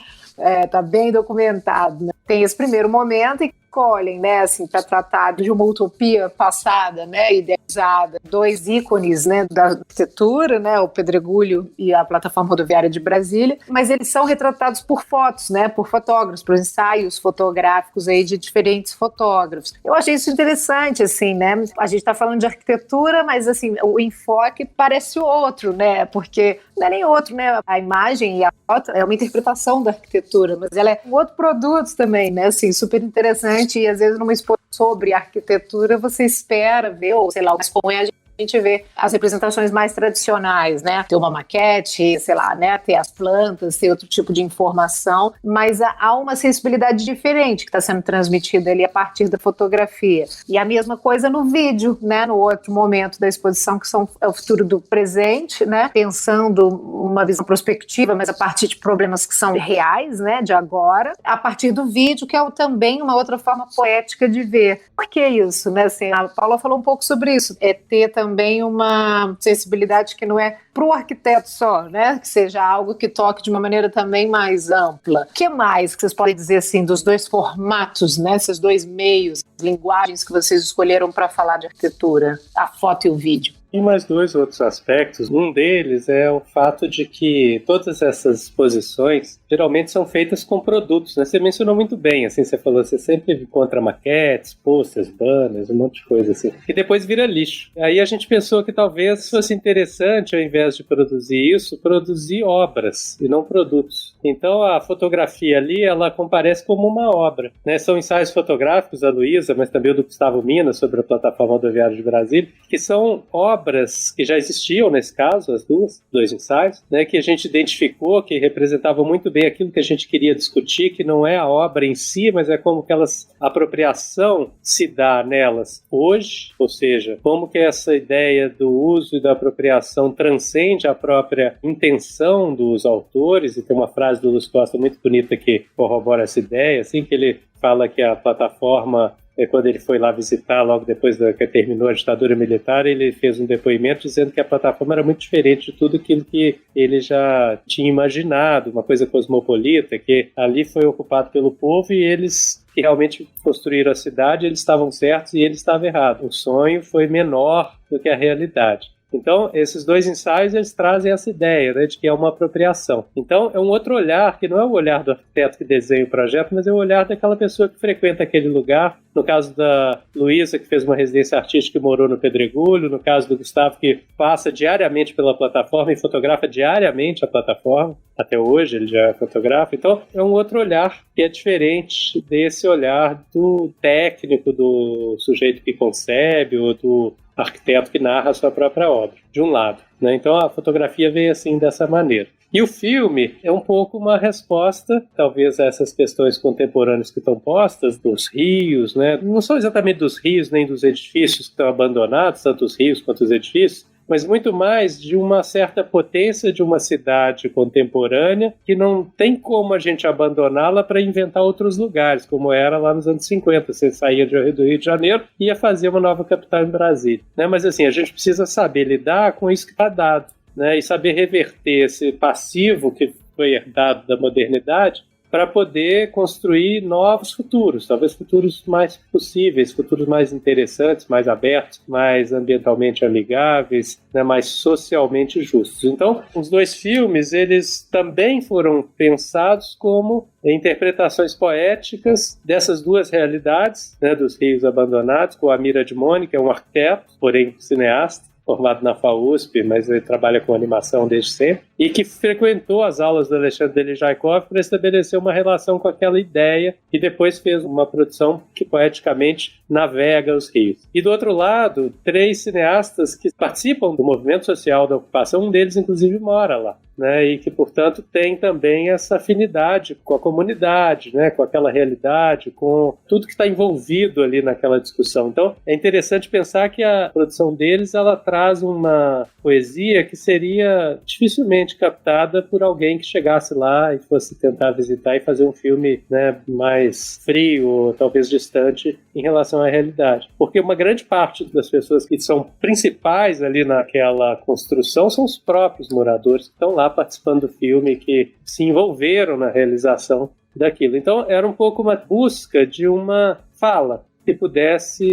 Tá bem documentado, né? Tem esse primeiro momento e escolhem, né, assim, para tratar de uma utopia passada, né, idealizada, 2 ícones, né, da arquitetura, né, o Pedregulho e a Plataforma Rodoviária de Brasília, mas eles são retratados por fotos, né, por fotógrafos, por ensaios fotográficos aí de diferentes fotógrafos. Eu achei isso interessante, assim, né, a gente está falando de arquitetura, mas, assim, o enfoque parece outro, né, porque não é nem outro, né, a imagem e a foto é uma interpretação da arquitetura, mas ela é um outro produto também, né, assim, super interessante. E às vezes numa exposição sobre arquitetura você espera ver, ou sei lá, expõe a gente vê as representações mais tradicionais, né? Ter uma maquete, sei lá, né? Ter as plantas, ter outro tipo de informação, mas há uma sensibilidade diferente que está sendo transmitida ali a partir da fotografia. E a mesma coisa no vídeo, né? No outro momento da exposição, que é o futuro do presente, né? Pensando uma visão prospectiva, mas a partir de problemas que são reais, né? De agora, a partir do vídeo, que é também uma outra forma poética de ver. Por que isso, né? Assim, a Paula falou um pouco sobre isso. É ter também uma sensibilidade que não é para o arquiteto só, né? Que seja algo que toque de uma maneira também mais ampla. O que mais que vocês podem dizer assim dos 2 formatos, né? Esses 2 meios, linguagens que vocês escolheram para falar de arquitetura, a foto e o vídeo? E mais 2 outros aspectos. Um deles é o fato de que todas essas exposições geralmente são feitas com produtos, né? Você mencionou muito bem, assim, você falou, você sempre encontra maquetes, posters, banners, um monte de coisa assim, que depois vira lixo. Aí a gente pensou que talvez fosse interessante, ao invés de produzir isso, produzir obras e não produtos. Então a fotografia ali, ela comparece como uma obra, né? São ensaios fotográficos da Luísa, mas também o do Gustavo Minas sobre a Plataforma Rodoviária de Brasília, que são obras que já existiam nesse caso, as 2 ensaios, né, que a gente identificou, que representavam muito bem aquilo que a gente queria discutir, que não é a obra em si, mas é como que a apropriação se dá nelas hoje, ou seja, como que essa ideia do uso e da apropriação transcende a própria intenção dos autores, e tem uma frase do Lúcio Costa muito bonita que corrobora essa ideia, assim, que ele fala que a plataforma, quando ele foi lá visitar, logo depois que terminou a ditadura militar, ele fez um depoimento dizendo que a plataforma era muito diferente de tudo aquilo que ele já tinha imaginado, uma coisa cosmopolita, que ali foi ocupado pelo povo e eles que realmente construíram a cidade, eles estavam certos e ele estava errado. O sonho foi menor do que a realidade. Então, esses 2 ensaios, eles trazem essa ideia, né, de que é uma apropriação. Então, é um outro olhar, que não é o olhar do arquiteto que desenha o projeto, mas é o olhar daquela pessoa que frequenta aquele lugar. No caso da Luísa, que fez uma residência artística e morou no Pedregulho. No caso do Gustavo, que passa diariamente pela plataforma e fotografa diariamente a plataforma. Até hoje ele já fotografa. Então, é um outro olhar que é diferente desse olhar do técnico, do sujeito que concebe ou do arquiteto que narra a sua própria obra, de um lado, né? Então a fotografia veio assim dessa maneira. E o filme é um pouco uma resposta, talvez, a essas questões contemporâneas que estão postas, dos rios, né? Não são exatamente dos rios nem dos edifícios que estão abandonados, tanto os rios quanto os edifícios, mas muito mais de uma certa potência de uma cidade contemporânea que não tem como a gente abandoná-la para inventar outros lugares, como era lá nos anos 50. Você saía do Rio de Janeiro e ia fazer uma nova capital em Brasília, né? Mas assim, a gente precisa saber lidar com isso que está dado, né? E saber reverter esse passivo que foi herdado da modernidade para poder construir novos futuros, talvez futuros mais possíveis, futuros mais interessantes, mais abertos, mais ambientalmente amigáveis, né, mais socialmente justos. Então, os dois filmes, eles também foram pensados como interpretações poéticas dessas duas realidades, né, dos rios abandonados, com o Amir Admoni, que é um arquiteto, porém cineasta, formado na FAUSP, mas ele trabalha com animação desde sempre, e que frequentou as aulas do Alexandre Delijaikov para estabelecer uma relação com aquela ideia e depois fez uma produção que poeticamente navega os rios. E do outro lado, 3 cineastas que participam do movimento social da ocupação, um deles inclusive mora lá, né, e que, portanto, tem também essa afinidade com a comunidade, né, com aquela realidade, com tudo que está envolvido ali naquela discussão. Então, é interessante pensar que a produção deles, ela traz uma poesia que seria dificilmente captada por alguém que chegasse lá e fosse tentar visitar e fazer um filme, né, mais frio, ou talvez distante em relação à realidade. Porque uma grande parte das pessoas que são principais ali naquela construção são os próprios moradores que estão lá participando do filme, que se envolveram na realização daquilo. Então era um pouco uma busca de uma fala que pudesse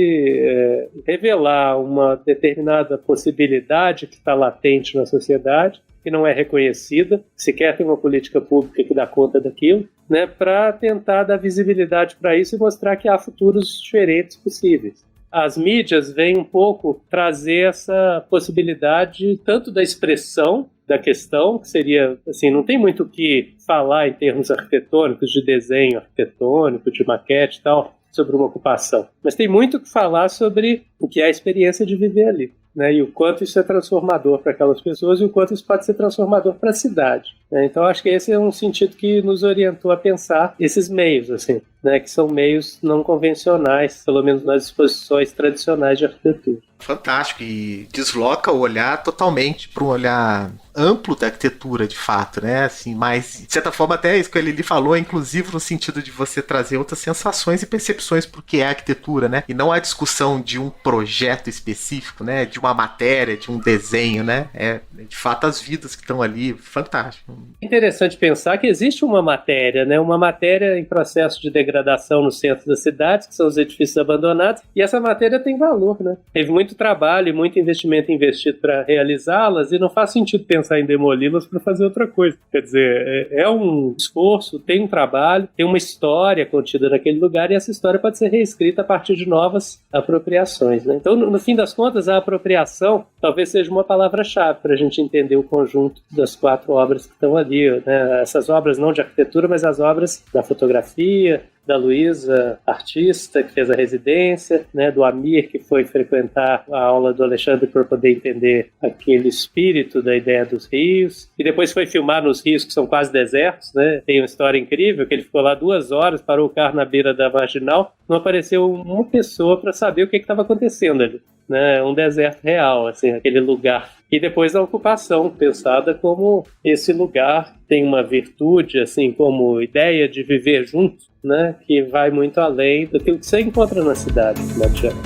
revelar uma determinada possibilidade que está latente na sociedade, que não é reconhecida, sequer tem uma política pública que dá conta daquilo, né, para tentar dar visibilidade para isso e mostrar que há futuros diferentes possíveis. As mídias vêm um pouco trazer essa possibilidade tanto da expressão da questão, que seria, assim, não tem muito o que falar em termos arquitetônicos, de desenho arquitetônico, de maquete e tal, sobre uma ocupação. Mas tem muito o que falar sobre o que é a experiência de viver ali, né? E o quanto isso é transformador para aquelas pessoas e o quanto isso pode ser transformador para a cidade, né? Então acho que esse é um sentido que nos orientou a pensar esses meios, assim, né? Que são meios não convencionais, pelo menos nas exposições tradicionais de arquitetura. Fantástico, e desloca o olhar totalmente para um olhar amplo da arquitetura, de fato, né? Assim, mas, de certa forma, até isso que a Lili falou, inclusive no sentido de você trazer outras sensações e percepções para o que é arquitetura, né? E não a discussão de um projeto específico, né? De uma matéria, de um desenho, né? É, de fato, as vidas que estão ali, fantástico. É interessante pensar que existe uma matéria, né? Uma matéria em processo de degradação no centro das cidades, que são os edifícios abandonados, e essa matéria tem valor, né? Teve muito trabalho e muito investimento investido para realizá-las, e não faz sentido pensar em demoli-las para fazer outra coisa. Quer dizer, é um esforço, tem um trabalho, tem uma história contida naquele lugar, e essa história pode ser reescrita a partir de novas apropriações, né? Então, no fim das contas, a apropriação talvez seja uma palavra-chave para a gente entender o conjunto das 4 obras que estão ali, né? Essas obras não de arquitetura, mas as obras da fotografia, da Luísa, artista, que fez a residência, né, do Amir, que foi frequentar a aula do Alexandre para poder entender aquele espírito da ideia dos rios, e depois foi filmar nos rios que são quase desertos, né? Tem uma história incrível, que ele ficou lá 2 horas, parou o carro na beira da marginal, não apareceu uma pessoa para saber o que estava acontecendo ali, né? Um deserto real, assim, aquele lugar. E depois a ocupação, pensada como esse lugar tem uma virtude, assim, como ideia de viver junto, né, que vai muito além daquilo que você encontra na cidade, né, Tiago?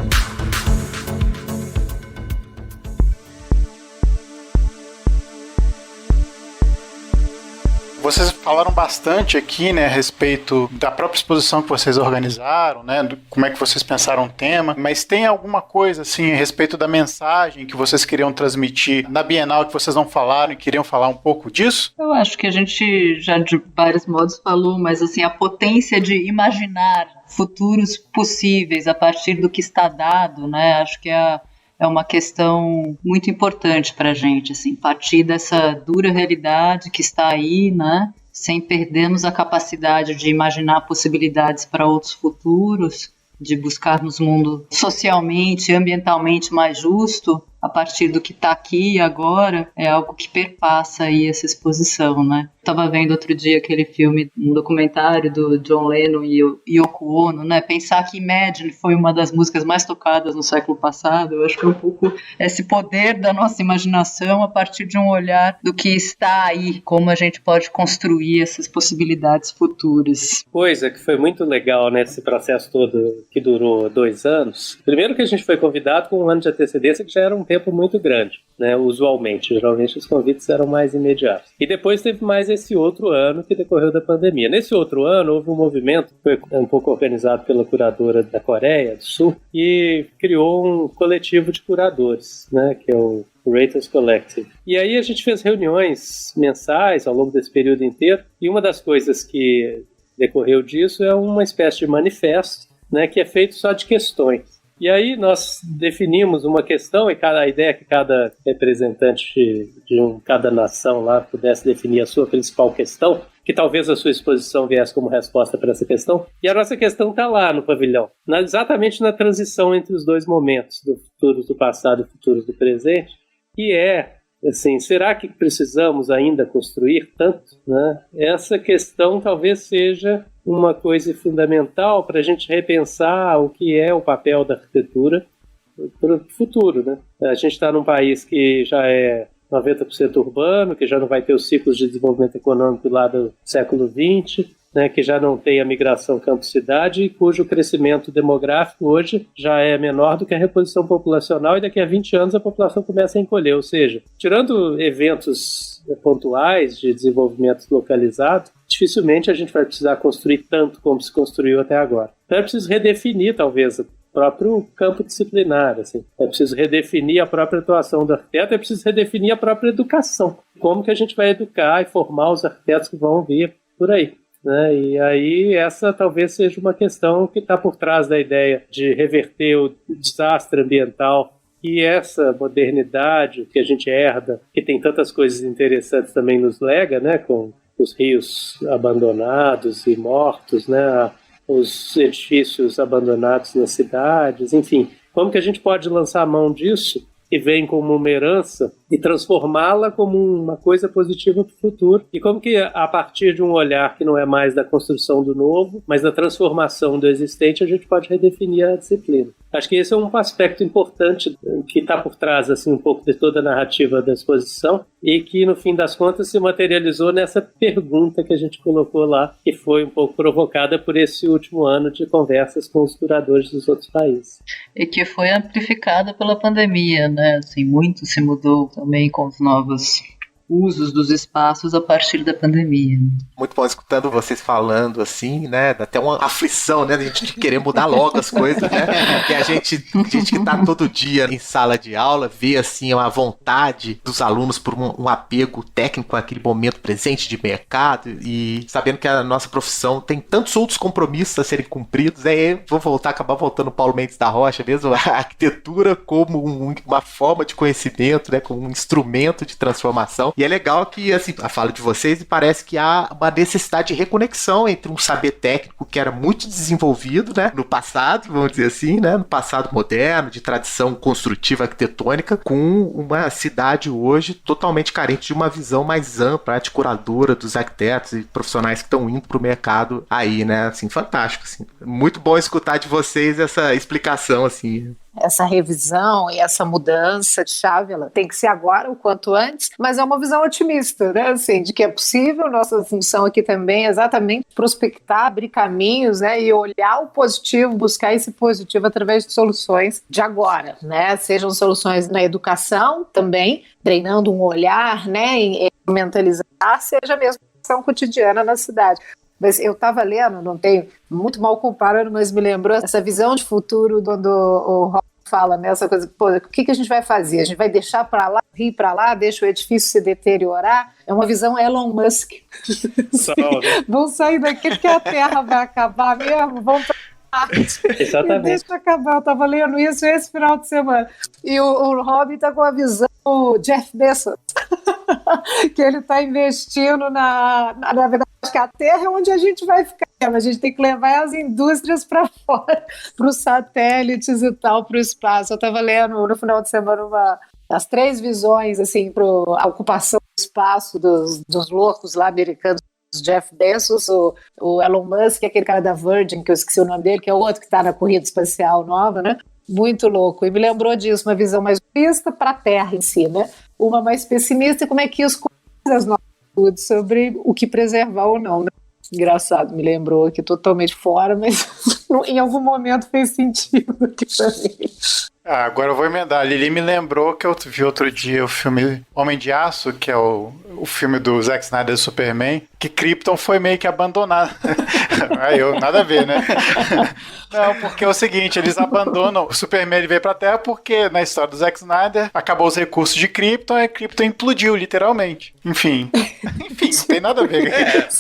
Vocês falaram bastante aqui, né, a respeito da própria exposição que vocês organizaram, né, como é que vocês pensaram o tema, mas tem alguma coisa, assim, a respeito da mensagem que vocês queriam transmitir na Bienal que vocês não falaram e queriam falar um pouco disso? Eu acho que a gente já de vários modos falou, mas assim, a potência de imaginar futuros possíveis a partir do que está dado, né, acho que é uma questão muito importante para a gente, assim, partir dessa dura realidade que está aí, né, sem perdermos a capacidade de imaginar possibilidades para outros futuros, de buscarmos um mundo socialmente e ambientalmente mais justo, a partir do que está aqui e agora, é algo que perpassa aí essa exposição, né? Estava vendo outro dia aquele filme, um documentário do John Lennon e Yoko Ono, né? Pensar que Imagine foi uma das músicas mais tocadas no século passado, eu acho que é um pouco esse poder da nossa imaginação a partir de um olhar do que está aí, como a gente pode construir essas possibilidades futuras. Coisa que foi muito legal nesse processo todo que durou 2 anos. Primeiro que a gente foi convidado com um ano de antecedência, que já era um tempo muito grande, né? Usualmente. Geralmente os convites eram mais imediatos. E depois teve mais esse outro ano que decorreu da pandemia. Nesse outro ano houve um movimento que foi um pouco organizado pela curadora da Coreia do Sul e criou um coletivo de curadores, né? Que é o Writers Collective. E aí a gente fez reuniões mensais ao longo desse período inteiro, e uma das coisas que decorreu disso é uma espécie de manifesto, né, que é feito só de questões. E aí nós definimos uma questão, e a ideia é que cada representante de cada nação lá pudesse definir a sua principal questão, que talvez a sua exposição viesse como resposta para essa questão. E a nossa questão está lá no pavilhão, exatamente na transição entre os dois momentos, do futuro do passado e futuro do presente, e assim, será que precisamos ainda construir tanto, né? Essa questão talvez seja uma coisa fundamental para a gente repensar o que é o papel da arquitetura para o futuro, né? A gente está num país que já é 90% urbano, que já não vai ter os ciclos de desenvolvimento econômico lá do século XX, né, que já não tem a migração campo-cidade e cujo crescimento demográfico hoje já é menor do que a reposição populacional, e daqui a 20 anos a população começa a encolher. Ou seja, tirando eventos pontuais de desenvolvimento localizado, dificilmente a gente vai precisar construir tanto como se construiu até agora. Então é preciso redefinir, talvez, o próprio campo disciplinar. Assim. É preciso redefinir a própria atuação do arquiteto, é preciso redefinir a própria educação. Como que a gente vai educar e formar os arquitetos que vão vir por aí. Né? E aí essa talvez seja uma questão que está por trás da ideia de reverter o desastre ambiental, e essa modernidade que a gente herda, que tem tantas coisas interessantes também nos lega, né? Com os rios abandonados e mortos, né? Os edifícios abandonados nas cidades, enfim. Como que a gente pode lançar a mão disso, que vem como uma herança, e transformá-la como uma coisa positiva para o futuro? E como que, a partir de um olhar que não é mais da construção do novo, mas da transformação do existente, a gente pode redefinir a disciplina? Acho que esse é um aspecto importante que está por trás assim, um pouco de toda a narrativa da exposição, e que, no fim das contas, se materializou nessa pergunta que a gente colocou lá, que foi um pouco provocada por esse último ano de conversas com os curadores dos outros países. E que foi amplificada pela pandemia, né? Assim, muito se mudou também com os novos usos dos espaços a partir da pandemia. Muito bom escutando vocês falando assim, né? Dá até uma aflição, né? A gente querer mudar logo as coisas, né? Porque a gente que tá todo dia em sala de aula vê assim uma vontade dos alunos por um apego técnico àquele momento presente de mercado, e sabendo que a nossa profissão tem tantos outros compromissos a serem cumpridos. Aí acabar voltando o Paulo Mendes da Rocha mesmo, a arquitetura como uma forma de conhecimento, né? Como um instrumento de transformação. E é legal que, assim, a fala de vocês, parece que há uma necessidade de reconexão entre um saber técnico que era muito desenvolvido, né, no passado, vamos dizer assim, né, no passado moderno, de tradição construtiva arquitetônica, com uma cidade hoje totalmente carente de uma visão mais ampla, de curadora dos arquitetos e profissionais que estão indo para o mercado aí, né, assim, fantástico, assim. Muito bom escutar de vocês essa explicação, assim. Essa revisão e essa mudança de chave, ela tem que ser agora, o quanto antes, mas é uma visão otimista, né, assim, de que é possível. Nossa função aqui também é exatamente prospectar, abrir caminhos, né, e olhar o positivo, buscar esse positivo através de soluções de agora, né, sejam soluções na educação também, treinando um olhar, né, em mentalizar, seja mesmo ação cotidiana na cidade. Mas eu estava lendo, não tenho muito mal comparando, mas me lembrou essa visão de futuro quando o Rob fala nessa coisa, pô, o que a gente vai fazer? A gente vai deixar para lá, rir para lá, deixa o edifício se deteriorar? É uma visão Elon Musk. Vão sair daqui porque a Terra vai acabar mesmo, vamos para Exatamente. Deixa eu acabar, eu estava lendo isso esse final de semana. E o Rob está com a visão Jeff Bezos, que ele está investindo na verdade, acho que a Terra é onde a gente vai ficar, mas a gente tem que levar as indústrias para fora, para os satélites e tal, para o espaço. Eu estava lendo no final de semana as 3 visões, assim, para a ocupação do espaço dos loucos lá americanos, Jeff Bezos, o Elon Musk, aquele cara da Virgin, que eu esqueci o nome dele, que é outro que está na corrida espacial nova, né? Muito louco. E me lembrou disso, uma visão mais otimista para a Terra em si, né? Uma mais pessimista e como é que isso conduz as nossas atitudes sobre o que preservar ou não, né? Engraçado, me lembrou aqui totalmente fora, mas em algum momento fez sentido aqui para mim. Agora eu vou emendar. A Lili me lembrou que eu vi outro dia o filme Homem de Aço, que é o filme do Zack Snyder do Superman, que Krypton foi meio que abandonado. Aí eu, nada a ver, né? Não, porque é o seguinte, eles abandonam, o Superman ele veio pra Terra porque na história do Zack Snyder acabou os recursos de Krypton e Krypton implodiu, literalmente. Enfim, não tem nada a ver.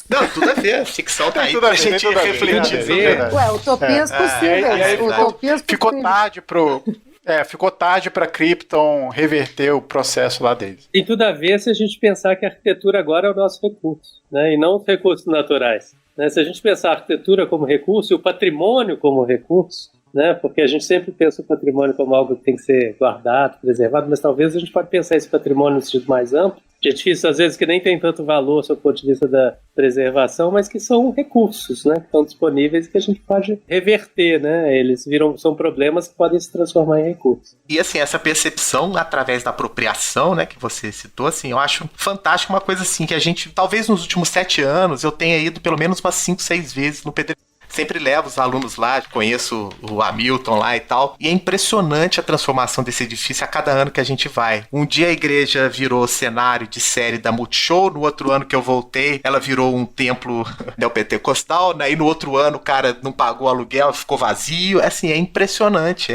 Não, tudo a ver. A ficção tá aí tudo a pra ver, gente tudo a ver, refletir. Ué, utopias possíveis. Utopias Ficou possíveis. tarde pra Krypton reverter o processo lá deles. Tem tudo a ver se a gente pensar que a arquitetura agora é o nosso recurso, né? E não os recursos naturais. Né? Se a gente pensar a arquitetura como recurso e o patrimônio como recurso, né? Porque a gente sempre pensa o patrimônio como algo que tem que ser guardado, preservado, mas talvez a gente pode pensar esse patrimônio no sentido mais amplo, de edifícios às vezes que nem tem tanto valor sob o ponto de vista da preservação, mas que são recursos, né? Que estão disponíveis e que a gente pode reverter, né? Eles são problemas que podem se transformar em recursos. E assim, essa percepção através da apropriação, né, que você citou, assim, eu acho fantástico, uma coisa assim, que a gente, talvez nos últimos 7 anos, eu tenha ido pelo menos umas 5, 6 vezes no PDD. Sempre levo os alunos lá, conheço o Hamilton lá e tal, e é impressionante a transformação desse edifício a cada ano que a gente vai. Um dia a igreja virou cenário de série da Multishow, no outro ano que eu voltei, ela virou um templo neopentecostal, aí no outro ano o cara não pagou aluguel, ficou vazio, assim, é impressionante,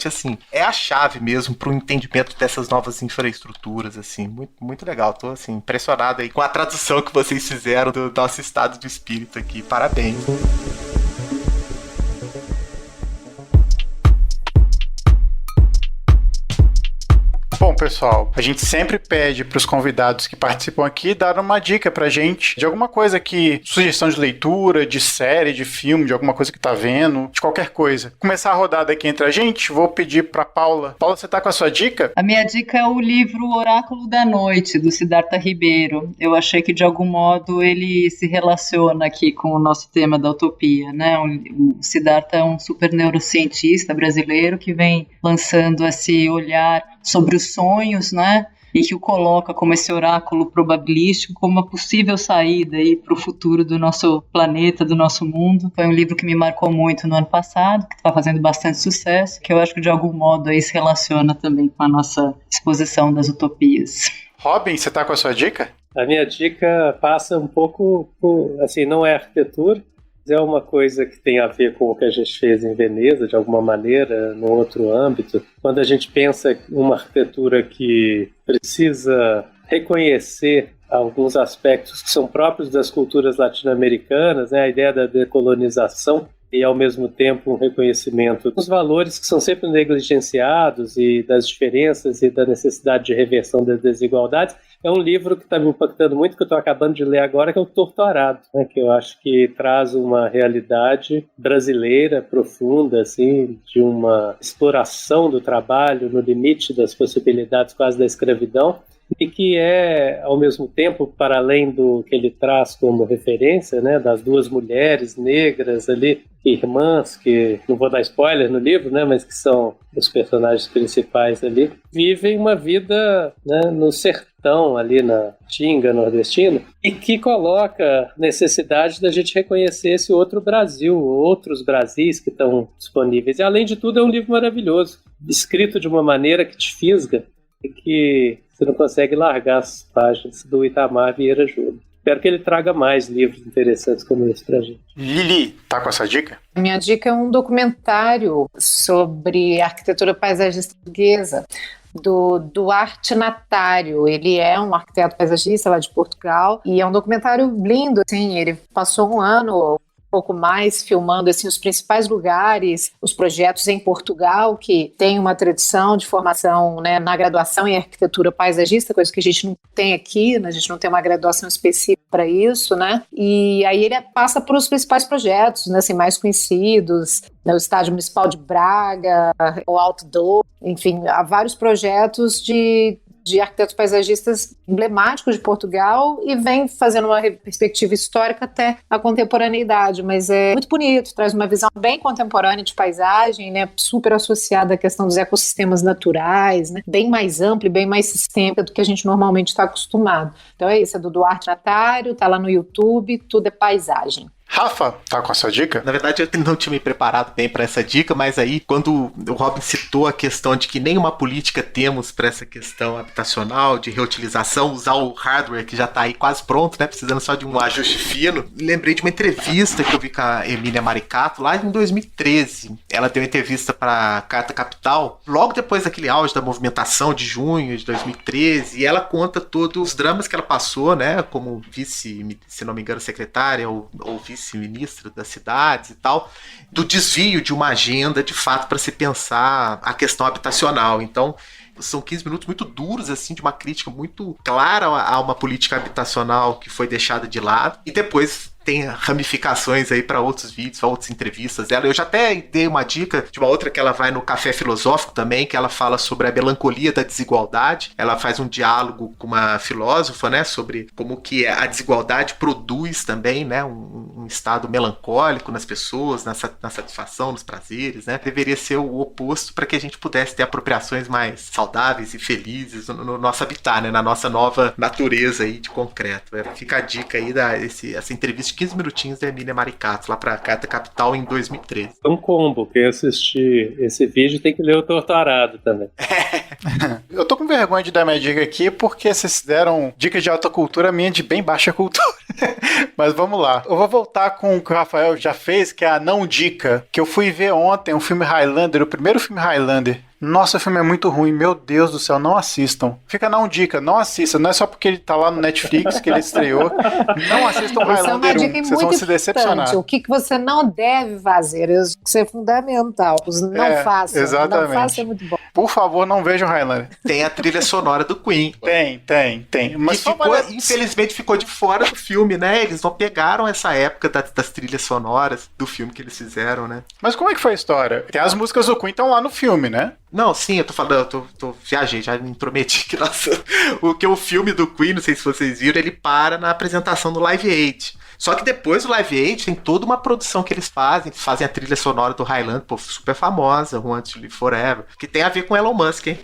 assim. É a chave mesmo pro entendimento dessas novas infraestruturas, assim, muito, muito legal, tô, assim, impressionado aí com a tradução que vocês fizeram do nosso estado de espírito aqui, parabéns. Bom, pessoal, a gente sempre pede para os convidados que participam aqui dar uma dica pra gente de alguma coisa que, sugestão de leitura, de série, de filme, de alguma coisa que tá vendo, de qualquer coisa. Começar a rodada aqui entre a gente, vou pedir pra Paula. Paula, você tá com a sua dica? A minha dica é o livro Oráculo da Noite, do Siddhartha Ribeiro. Eu achei que, de algum modo, ele se relaciona aqui com o nosso tema da utopia, né? O Siddhartha é um super neurocientista brasileiro que vem lançando esse olhar sobre os sonhos, né? E que o coloca como esse oráculo probabilístico, como uma possível saída para o futuro do nosso planeta, do nosso mundo. Foi um livro que me marcou muito no ano passado, que está fazendo bastante sucesso, que eu acho que de algum modo aí se relaciona também com a nossa exposição das utopias. Robin, você tá com a sua dica? A minha dica passa um pouco por, assim, não é arquitetura, é uma coisa que tem a ver com o que a gente fez em Veneza, de alguma maneira, no outro âmbito. Quando a gente pensa em uma arquitetura que precisa reconhecer alguns aspectos que são próprios das culturas latino-americanas, né? A ideia da decolonização e, ao mesmo tempo, um reconhecimento dos valores que são sempre negligenciados e das diferenças e da necessidade de reversão das desigualdades. É um livro que está me impactando muito, que eu estou acabando de ler agora, que é o Torturado, né, que eu acho que traz uma realidade brasileira profunda, assim, de uma exploração do trabalho no limite das possibilidades quase da escravidão, e que é, ao mesmo tempo, para além do que ele traz como referência, né, das duas mulheres negras ali, irmãs, que não vou dar spoiler no livro, né, mas que são os personagens principais ali, vivem uma vida, né, no sertão, ali na Tinga nordestina, e que coloca necessidade da gente reconhecer esse outro Brasil, outros Brasis que estão disponíveis. E, além de tudo, é um livro maravilhoso, escrito de uma maneira que te fisga e que você não consegue largar as páginas, do Itamar Vieira Júnior. Espero que ele traga mais livros interessantes como esse pra gente. Lili, tá com essa dica? Minha dica é um documentário sobre arquitetura paisagista portuguesa, do Duarte Natário. Ele é um arquiteto paisagista lá de Portugal e é um documentário lindo, assim, ele passou um ano pouco mais, filmando assim, os principais lugares, os projetos em Portugal, que tem uma tradição de formação, né, na graduação em arquitetura paisagista, coisa que a gente não tem aqui, né, a gente não tem uma graduação específica para isso, né? E aí ele passa por os principais projetos, né, assim, mais conhecidos, né, o Estádio Municipal de Braga, o Outdoor, enfim, há vários projetos de arquitetos paisagistas emblemáticos de Portugal e vem fazendo uma perspectiva histórica até a contemporaneidade, mas é muito bonito, traz uma visão bem contemporânea de paisagem, né, super associada à questão dos ecossistemas naturais, né, bem mais ampla e bem mais sistêmica do que a gente normalmente está acostumado. Então é isso, é do Duarte Natário, tá lá no YouTube, tudo é paisagem. Rafa, tá com a sua dica? Na verdade, eu não tinha me preparado bem para essa dica, mas aí, quando o Robin citou a questão de que nenhuma política temos para essa questão habitacional, de reutilização, usar o hardware que já tá aí quase pronto, né, precisando só de um ajuste fino, lembrei de uma entrevista que eu vi com a Emília Maricato lá em 2013. Ela deu uma entrevista para Carta Capital, logo depois daquele auge da movimentação de junho de 2013, e ela conta todos os dramas que ela passou, né, como vice, se não me engano, secretária ou vice-ministra das cidades e tal, do desvio de uma agenda, de fato, para se pensar a questão habitacional. Então, são 15 minutos muito duros, assim, de uma crítica muito clara a uma política habitacional que foi deixada de lado, e depois tem ramificações aí para outros vídeos, para outras entrevistas dela. Eu já até dei uma dica de uma outra que ela vai no Café Filosófico também, que ela fala sobre a melancolia da desigualdade. Ela faz um diálogo com uma filósofa, né, sobre como que a desigualdade produz também, né, um estado melancólico nas pessoas, na satisfação, nos prazeres, né. Deveria ser o oposto para que a gente pudesse ter apropriações mais saudáveis e felizes no nosso habitat, né, na nossa nova natureza aí de concreto. Fica a dica aí essa entrevista 15 minutinhos da Emília Maricato, lá pra Carta Capital em 2013. É um combo, quem assistir esse vídeo tem que ler o Torturado também. Eu tô com vergonha de dar minha dica aqui, porque vocês deram dicas de alta cultura, minha de bem baixa cultura. Mas vamos lá. Eu vou voltar com o que o Rafael já fez, que é a não dica, que eu fui ver ontem, um filme Highlander, o primeiro filme Highlander. Nossa, o filme é muito ruim, meu Deus do céu, não assistam. Fica não dica, não assista, não é só porque ele tá lá no Netflix que ele estreou. Não assistam Highlander 1, vocês vão se decepcionar. O que você não deve fazer, isso é fundamental. Não faça. Exatamente. Não faça, é muito bom. Por favor, não vejam Highlander. Tem a trilha sonora do Queen. Tem. Mas infelizmente ficou de fora do filme, né? Eles não pegaram essa época das trilhas sonoras do filme que eles fizeram, né? Mas como é que foi a história? Tem as músicas do Queen estão lá no filme, né? Não, sim, eu tô falando, viajei, já me intrometi que o filme do Queen, não sei se vocês viram, ele para na apresentação do Live Aid. Só que depois do Live Aid tem toda uma produção que eles fazem a trilha sonora do Highlander, pô, super famosa, Who Wants to Live Forever, que tem a ver com Elon Musk, hein?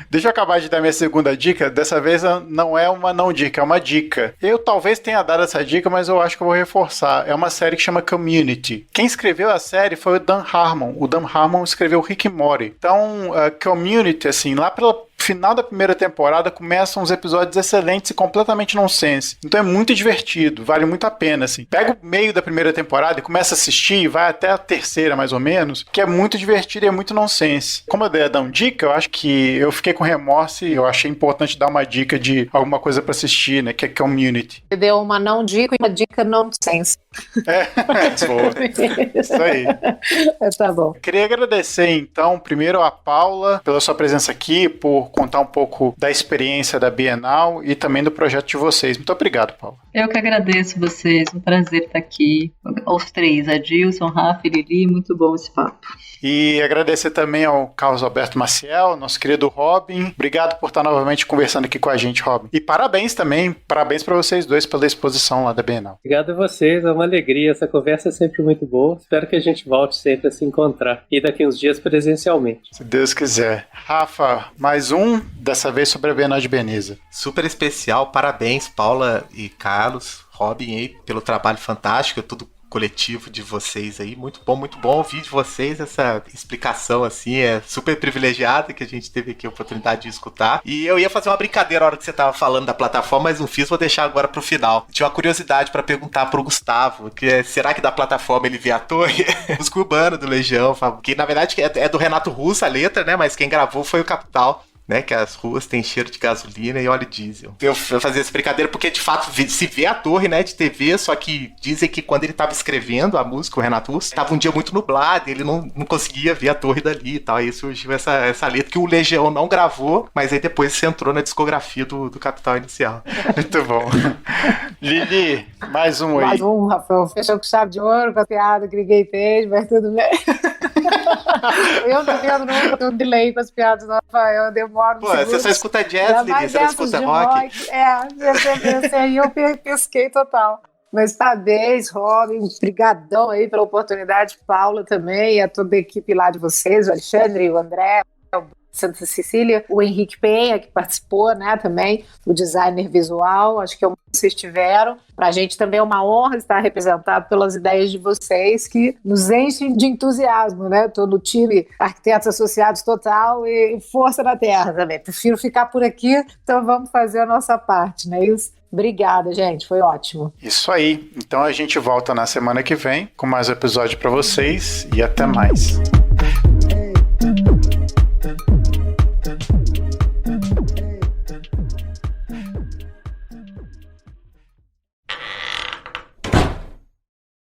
Deixa eu acabar de dar minha segunda dica. Dessa vez não é uma não dica, é uma dica. Eu talvez tenha dado essa dica, mas eu acho que eu vou reforçar. É uma série que chama Community. Quem escreveu a série foi o Dan Harmon. O Dan Harmon escreveu Rick and Morty. Então, Community, assim, lá pela final da primeira temporada começam uns episódios excelentes e completamente nonsense. Então é muito divertido, vale muito a pena, assim. Pega o meio da primeira temporada e começa a assistir, vai até a terceira, mais ou menos, que é muito divertido e é muito nonsense. Como eu dei a dar uma dica, eu acho que eu fiquei com remorso e eu achei importante dar uma dica de alguma coisa pra assistir, né, que é Community. Você deu uma não dica e uma dica nonsense. Isso aí. Tá bom. Eu queria agradecer, então, primeiro a Paula pela sua presença aqui, por contar um pouco da experiência da Bienal e também do projeto de vocês. Muito obrigado, Paula. Eu que agradeço vocês, um prazer estar aqui. Aos três, Adilson, Rafa e Lili, muito bom esse papo. E agradecer também ao Carlos Alberto Maciel, nosso querido Robin. Obrigado por estar novamente conversando aqui com a gente, Robin. E parabéns também, parabéns para vocês dois pela exposição lá da Bienal. Obrigado a vocês, é uma alegria, essa conversa é sempre muito boa. Espero que a gente volte sempre a se encontrar e daqui uns dias presencialmente. Se Deus quiser. Rafa, mais um, dessa vez sobre a Bienal de Veneza. Super especial, parabéns Paula e Carlos, Robin aí, pelo trabalho fantástico, tudo coletivo de vocês aí, muito bom ouvir de vocês essa explicação assim, é super privilegiada que a gente teve aqui a oportunidade de escutar. E eu ia fazer uma brincadeira na hora que você tava falando da plataforma, mas não fiz, vou deixar agora pro final. Tinha uma curiosidade para perguntar pro Gustavo, que é, será que da plataforma ele vê a torre? Música urbana do Legião, que na verdade é do Renato Russo a letra, né, mas quem gravou foi o Capital. né? Que as ruas têm cheiro de gasolina e óleo diesel. Eu fazia essa brincadeira porque, de fato, se vê a torre, né, de TV, só que dizem que quando ele tava escrevendo a música, o Renato Russo, tava um dia muito nublado, ele não conseguia ver a torre dali e tal. Aí surgiu essa letra que o Legião não gravou, mas aí depois você entrou na discografia do Capital Inicial. Muito bom. Lili, mais um aí. Mais um, Rafael. Fechou com chave de ouro, com a piada que ninguém fez, mas tudo bem. Eu não entendo nunca um delay com as piadas do Rafael, eu demoro. Pô, você só escuta jazz, Lili, você não escuta rock. Esse aí eu pesquei total. Mas parabéns, Robin, brigadão aí pela oportunidade, Paula também, e a toda a equipe lá de vocês, o Alexandre, o André, o Santa Cecília, o Henrique Penha, que participou, né, também, o designer visual, acho que vocês tiveram. Para a gente também é uma honra estar representado pelas ideias de vocês, que nos enchem de entusiasmo, né? Estou no time Arquitetos Associados total e força na terra também. Prefiro ficar por aqui, então vamos fazer a nossa parte, não é isso? Obrigada, gente, foi ótimo. Isso aí. Então a gente volta na semana que vem com mais episódio para vocês e até mais.